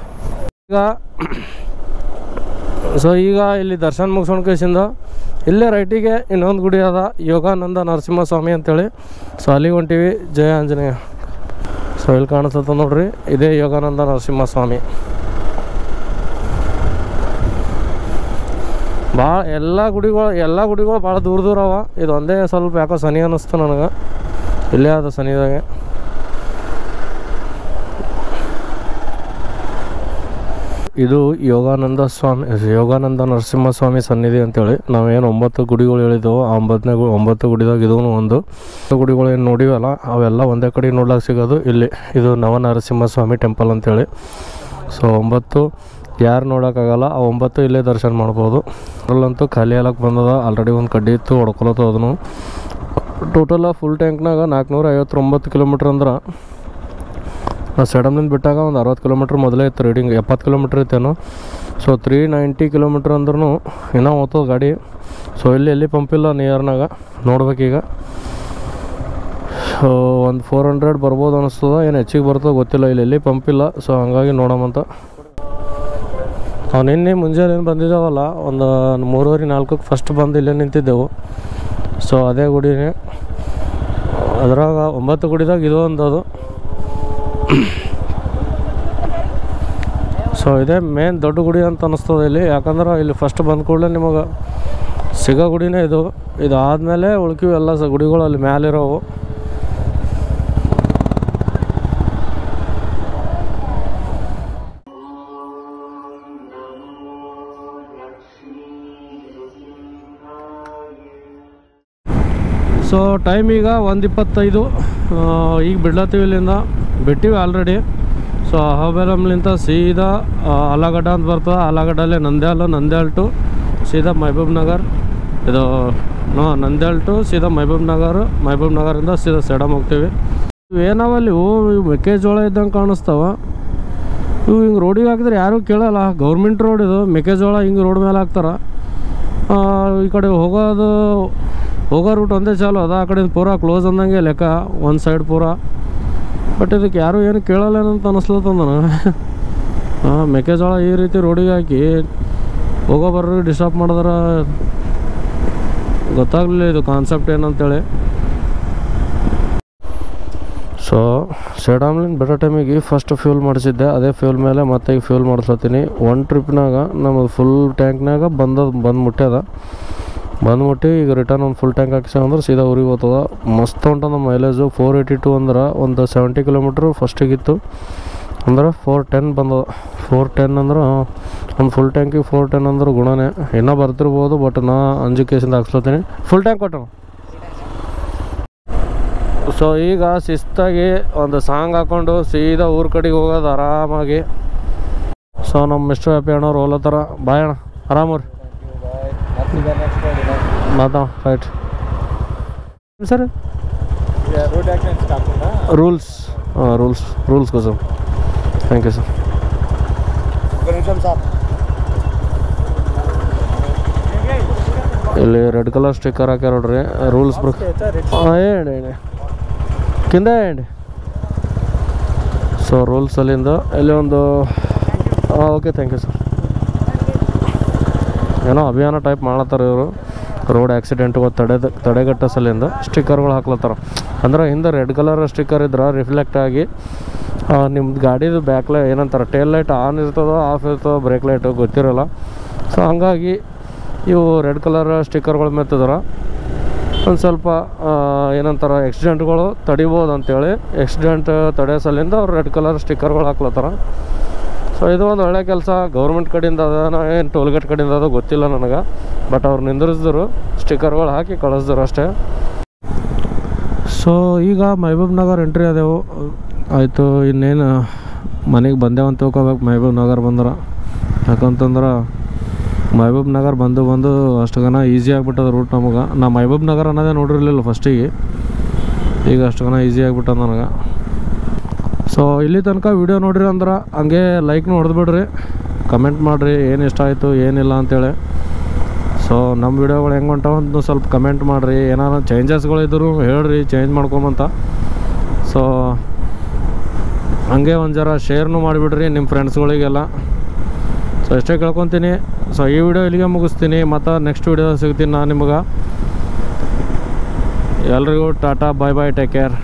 ಈಗ ಇಲ್ಲಿ ದರ್ಶನ ಮುಗಿಸ್ಕೊಂಡು ಕೇಸಿಂದ ಇಲ್ಲೇ ರೈಟಿಗೆ ಇನ್ನೊಂದು ಗುಡಿ ಅದ ಯೋಗಾನಂದ ನರಸಿಂಹಸ್ವಾಮಿ ಅಂತೇಳಿ ಸೊ ಅಲ್ಲಿಗೆ ಹೊಂಟೀವಿ ಜಯ ಆಂಜನೇಯ ಸೊ ಇಲ್ಲಿ ಕಾಣಿಸ್ತದ ನೋಡ್ರಿ ಇದೇ ಯೋಗಾನಂದ ನರಸಿಂಹಸ್ವಾಮಿ ಭಾಳ ಎಲ್ಲ ಗುಡಿಗಳು ಭಾಳ ದೂರ ಅವ ಇದು ಒಂದೇ ಸ್ವಲ್ಪ ಯಾಕೋ ಸನಿ ಅನ್ನಿಸ್ತು ನನಗೆ ಇಲ್ಲೇ ಅದ ಸನಿದಾಗೆ ಇದು ಯೋಗಾನಂದ ನರಸಿಂಹಸ್ವಾಮಿ ಸನ್ನಿಧಿ ಅಂತೇಳಿ ನಾವೇನು 9 ಗುಡಿಗಳು ಹೇಳಿದ್ದೆವು ಆ 9 ಗುಡಿದಾಗ ಇದೂ ಒಂದು ಗುಡಿಗಳು ಏನು ನೋಡಿವಲ್ಲ ಅವೆಲ್ಲ ಒಂದೇ ಕಡೆ ನೋಡ್ಲಾಕ ಸಿಗೋದು ಇಲ್ಲಿ ಇದು ನವನರಸಿಂಹಸ್ವಾಮಿ ಟೆಂಪಲ್ ಅಂತೇಳಿ ಸೊ 9 ಯಾರು ನೋಡೋಕ್ಕಾಗಲ್ಲ ಆ 9 ಇಲ್ಲೇ ದರ್ಶನ ಮಾಡ್ಬೋದು ಅದ್ರಲ್ಲಂತೂ ಖಾಲಿ ಆಗಕ್ಕೆ ಬಂದದ ಆಲ್ರೆಡಿ ಒಂದು ಕಡ್ಡಿ ಇತ್ತು ಹೊಡ್ಕೊಳತ್ತ ಅದನ್ನು ಟೋಟಲ್ ಫುಲ್ ಟ್ಯಾಂಕ್ನಾಗ 459 ಕಿಲೋಮೀಟ್ರ್ ಅಂದ್ರೆ ನಾವು ಸೆಡಮ್ನಿಂದ ಬಿಟ್ಟಾಗ ಒಂದು 60 ಕಿಲೋಮೀಟ್ರ್ ಮೊದಲೇ ಇತ್ತು ರೀಡಿಂಗ್ 70 ಕಿಲೋಮೀಟ್ರ್ ಇತ್ತೇನೋ ಸೊ 390 ಕಿಲೋಮೀಟ್ರ್ ಅಂದ್ರೂ ಇನ್ನೂ ಹೋಗ್ತದೆ ಗಾಡಿ ಸೊ ಎಲ್ಲಿ ಪಂಪಿಲ್ಲ ನಿಯರ್ನಾಗ ನೋಡ್ಬೇಕೀಗ ಸೊ ಒಂದು 400 ಬರ್ಬೋದು ಅನ್ನಿಸ್ತದ ಏನು ಹೆಚ್ಚಿಗೆ ಬರ್ತದೆ ಗೊತ್ತಿಲ್ಲ ಎಲ್ಲಿ ಪಂಪಿಲ್ಲ ಸೊ ಹಂಗಾಗಿ ನೋಡೋಮಂತ ನಾವು ನಿನ್ನೆ ಮುಂಜಾನೆ ಬಂದಿದ್ದಾವಲ್ಲ ಒಂದು 3:30-4ಕ್ಕೆ ಫಸ್ಟ್ ಬಂದು ಇಲ್ಲೇ ನಿಂತಿದ್ದೆವು ಸೊ ಅದೇ ಗುಡಿನೇ ಅದ್ರಾಗ 9 ಗುಡಿದಾಗ ಇದು ಒಂದು ಅದು. ಸೊ ಇದೇ ಮೇನ್ ದೊಡ್ಡ ಗುಡಿ ಅಂತ ಅನ್ನಿಸ್ತದೆ ಇಲ್ಲಿ, ಯಾಕಂದ್ರೆ ಇಲ್ಲಿ ಫಸ್ಟ್ ಬಂದ ಕೂಡಲೇ ನಿಮಗೆ ಸಿಗೋ ಗುಡಿನೇ ಇದು. ಇದಾದಮೇಲೆ ಉಳ್ಕಿವು ಎಲ್ಲ ಗುಡಿಗಳು ಅಲ್ಲಿ ಮ್ಯಾಲಿರೋವು. ಸೊ ಟೈಮ್ ಈಗ 1:25. ಈಗ ಬಿಡ್ಲತ್ತೀವಿ ಇಲ್ಲಿಂದ, ಬಿಟ್ಟಿವಿ ಆಲ್ರೆಡಿ. ಸೊ ಅಹೋಬೆಲಂಲಿಂದ ಸೀದಾ ಆಲಗಡ್ಡ ಅಂತ ಬರ್ತದೆ. ಆಲಗಡ್ಡಲ್ಲೇ ನಂದ್ಯಾಲ್ ಟು ಸೀದಾ ಮಹಬೂಬ್ ನಗರ್. ಇದು ನಂದ್ಯಾಲ್ ಟು ಸೀದಾ ಮಹಬೂಬ್ ನಗರಿಂದ ಸೀದಾ ಸೇಡಮ್ ಹೋಗ್ತೀವಿ. ಇವೇನಾವಲ್ಲಿ ಇವು ಮೆಕ್ಕೆಜೋಳ ಇದ್ದಂಗೆ ಕಾಣಿಸ್ತಾವ. ಇವು ಹಿಂಗೆ ರೋಡಿಗೆ ಹಾಕಿದ್ರೆ ಯಾರೂ ಕೇಳಲ್ಲ. ಗೌರ್ಮೆಂಟ್ ರೋಡ್ ಇದು, ಮೆಕ್ಕೆಜೋಳ ಹಿಂಗೆ ರೋಡ್ ಮೇಲೆ ಹಾಕ್ತಾರೆ. ಈ ಕಡೆ ಹೋಗೋ ರೂಟ್ ಒಂದೇ ಚಾಲು ಅದ, ಆ ಕಡೆ ಪೂರಾ ಕ್ಲೋಸ್ ಅಂದಂಗೆ ಲೆಕ್ಕ, ಒಂದು ಸೈಡ್ ಪೂರಾ. ಬಟ್ ಇದಕ್ಕೆ ಯಾರೂ ಏನು ಕೇಳಲ್ಲ ಏನಂತ ಅನ್ನಿಸ್ಲತ್ತಂದ ನನಗೆ. ಮೆಕ್ಕೆಜೋಳ ಈ ರೀತಿ ರೋಡಿಗೆ ಹಾಕಿ ಹೋಗೋ ಬರ್ರಿಗೆ ಡಿಸ್ಟರ್ಬ್ ಮಾಡಿದ್ರೆ ಗೊತ್ತಾಗಲಿಲ್ಲ ಇದು ಕಾನ್ಸೆಪ್ಟ್ ಏನಂತೇಳಿ. ಸೊ ಸೇಡಮ್ಲಿಂದ ಬಿಡೋ ಟೈಮಿಗೆ ಫಸ್ಟ್ ಫ್ಯೂಲ್ ಮಾಡಿಸಿದ್ದೆ, ಅದೇ ಫ್ಯೂಲ್ ಮೇಲೆ ಮತ್ತೆ ಈಗ ಫ್ಯೂಲ್ ಮಾಡಿಸ್ಲತ್ತೀನಿ. ಒಂದು ಟ್ರಿಪ್ನಾಗ ನಮಗೆ ಫುಲ್ ಟ್ಯಾಂಕ್ನಾಗ ಬಂದು ಮುಟ್ಟಿ ಈಗ ರಿಟರ್ನ್ ಒಂದು ಫುಲ್ ಟ್ಯಾಂಕ್ ಹಾಕಿಸ ಅಂದ್ರೆ ಸೀದಾ ಊರಿಗೆ ಹೋಗ್ತದೆ. ಮಸ್ತ್ ಹೊಂಟದ ಮೈಲೇಜು. 482 ಅಂದ್ರೆ ಒಂದು 70 ಕಿಲೋಮೀಟ್ರ್ ಫಸ್ಟಿಗಿತ್ತು, ಅಂದ್ರೆ 410 ಬಂದದ. 410 ಅಂದ್ರೆ ಒಂದು ಫುಲ್ ಟ್ಯಾಂಕಿಗೆ 410 ಅಂದ್ರೆ ಗುಣನೇ. ಇನ್ನೂ ಬರ್ತಿರ್ಬೋದು, ಬಟ್ ನಾ ಅಂಜಿಕೆಸಿಂದ ಹಾಕ್ಸ್ಲತ್ತೀನಿ. ಫುಲ್ ಟ್ಯಾಂಕ್ ಕೊಟ್ಟು. ಸೊ ಈಗ ಶಿಸ್ತಾಗಿ ಒಂದು ಸಾಂಗ್ ಹಾಕ್ಕೊಂಡು ಸೀದಾ ಊರ ಕಡೆಗೆ ಹೋಗೋದು ಆರಾಮಾಗಿ. ಸೊ ನಮ್ಮ ಮಿಸ್ಟರ್ ಹ್ಯಾಪಿ ಅಣ್ಣವ್ರು ಹೋಲತ್ತಾರ. ಬಾಯ್ ಅಣ್ಣ, ಆರಾಮ್ರಿ ಮಾತಾ ರೈಟ್ ಸರ್. ರೂಲ್ಸ್ కోసం ಥ್ಯಾಂಕ್ ಯು ಸರ್. ಇಲ್ಲಿ ರೆಡ್ ಕಲರ್ ಸ್ಟಿಕ್ಕರ್ ಹಾಕ್ಯಾರ ನೋಡ್ರಿ, ರೂಲ್ಸ್ ಹೇಳಿ ಕಿಂದ ಹೇಳಿ. ಸೊ ರೂಲ್ಸ್ ಅಲ್ಲಿಂದ ಇಲ್ಲಿ ಒಂದು ಓಕೆ ಥ್ಯಾಂಕ್ ಯು ಸರ್. ಏನೋ ಅಭಿಯಾನ ಟೈಪ್ ಮಾಡತ್ತಾರೆ ಇವರು, ರೋಡ್ ಆಕ್ಸಿಡೆಂಟ್ಗಳು ತಡೆಗಟ್ಟ ಸಲಿಂದ ಸ್ಟಿಕ್ಕರ್ಗಳು ಹಾಕ್ಲತ್ತಾರ. ಅಂದ್ರೆ ಹಿಂದೆ ರೆಡ್ ಕಲರ್ ಸ್ಟಿಕ್ಕರ್ ಇದ್ರೆ ರಿಫ್ಲೆಕ್ಟ್ ಆಗಿ ನಿಮ್ದು ಗಾಡಿದು ಏನಂತಾರೆ ಟೇಲ್ ಲೈಟ್ ಆನ್ ಇರ್ತದೋ ಆಫ್ ಇರ್ತದೋ ಬ್ರೇಕ್ ಲೈಟು ಗೊತ್ತಿರೋಲ್ಲ. ಸೊ ಹಾಗಾಗಿ ಇವು ರೆಡ್ ಕಲರ್ ಸ್ಟಿಕ್ಕರ್ಗಳು ಮೆತ್ತಿದ್ರೆ ಒಂದು ಸ್ವಲ್ಪ ಏನಂತಾರೆ ಆಕ್ಸಿಡೆಂಟ್ಗಳು ತಡಿಬೋದು ಅಂತೇಳಿ ಆಕ್ಸಿಡೆಂಟ್ ತಡೆಯೋ ಸಲಿಂದ ಅವ್ರು ರೆಡ್ ಕಲರ್ ಸ್ಟಿಕ್ಕರ್ಗಳು ಹಾಕ್ಲತ್ತಾರ. ಸೊ ಇದು ಒಂದು ಒಳ್ಳೆ ಕೆಲಸ. ಗೌರ್ಮೆಂಟ್ ಕಡೆಯಿಂದ ಅದ ಏನು ಟೋಲ್ಗೇಟ್ ಕಡೆಯಿಂದ ಅದು ಗೊತ್ತಿಲ್ಲ ನನಗೆ, ಬಟ್ ಅವ್ರು ನಿಂದ್ರಿಸಿದ್ರು, ಸ್ಟಿಕ್ಕರ್ಗಳು ಹಾಕಿ ಕಳಿಸಿದ್ರು ಅಷ್ಟೇ. ಸೊ ಈಗ ಮಹಬೂಬ್ ನಗರ್ ಎಂಟ್ರಿ ಅದೇವು ಆಯಿತು. ಇನ್ನೇನು ಮನೆಗೆ ಬಂದೇವು ಅಂತ ತಿಳ್ಕೊಬೇಕು ಮಹಬೂಬ್ ನಗರ್ ಬಂದ್ರೆ. ಯಾಕಂತಂದ್ರೆ ಮಹಬೂಬ್ ನಗರ್ ಬಂದು ಅಷ್ಟುಗನ ಈಸಿ ಆಗಿಬಿಟ್ಟದ ರೂಟ್ ನಮಗೆ. ನಾ ಮಹಬೂಬ್ ನಗರ್ ಅನ್ನೋದೇ ನೋಡಿರಲಿಲ್ಲ ಫಸ್ಟಿಗೆ, ಈಗ ಅಷ್ಟುಗನ ಈಸಿ ಆಗಿಬಿಟ್ಟದ ನನಗೆ. ಸೊ ಇಲ್ಲಿ ತನಕ ವಿಡಿಯೋ ನೋಡ್ರಿ ಅಂದ್ರೆ ಹಂಗೆ ಲೈಕ್ನು ಹೊಡೆದ್ಬಿಡ್ರಿ, ಕಮೆಂಟ್ ಮಾಡಿರಿ ಏನು ಇಷ್ಟ ಆಯಿತು ಏನಿಲ್ಲ ಅಂತೇಳಿ. ಸೊ ನಮ್ಮ ವಿಡಿಯೋಗಳು ಹೆಂಗೆ ಹೊಂಟಾವ ಅಂತ ಸ್ವಲ್ಪ ಕಮೆಂಟ್ ಮಾಡಿರಿ. ಏನಾರು ಚೇಂಜಸ್ಗಳಿದ್ರು ಹೇಳ್ರಿ, ಚೇಂಜ್ ಮಾಡ್ಕೊಂಬಂತ. ಸೊ ಹಂಗೆ ಒಂದು ಜರ ಶೇರ್ನು ಮಾಡಿಬಿಡ್ರಿ ನಿಮ್ಮ ಫ್ರೆಂಡ್ಸ್ಗಳಿಗೆಲ್ಲ. ಸೊ ಇಷ್ಟೇ ಕೇಳ್ಕೊತೀನಿ. ಸೊ ಈ ವಿಡಿಯೋ ಇಲ್ಲಿಗೆ ಮುಗಿಸ್ತೀನಿ, ಮತ್ತು ನೆಕ್ಸ್ಟ್ ವಿಡಿಯೋ ಸಿಗ್ತೀನಿ ನಾನು ನಿಮಗೆ. ಎಲ್ರಿಗೂ ಟಾಟಾ, ಬಾಯ್ ಬಾಯ್, ಟೇಕ್ ಕೇರ್.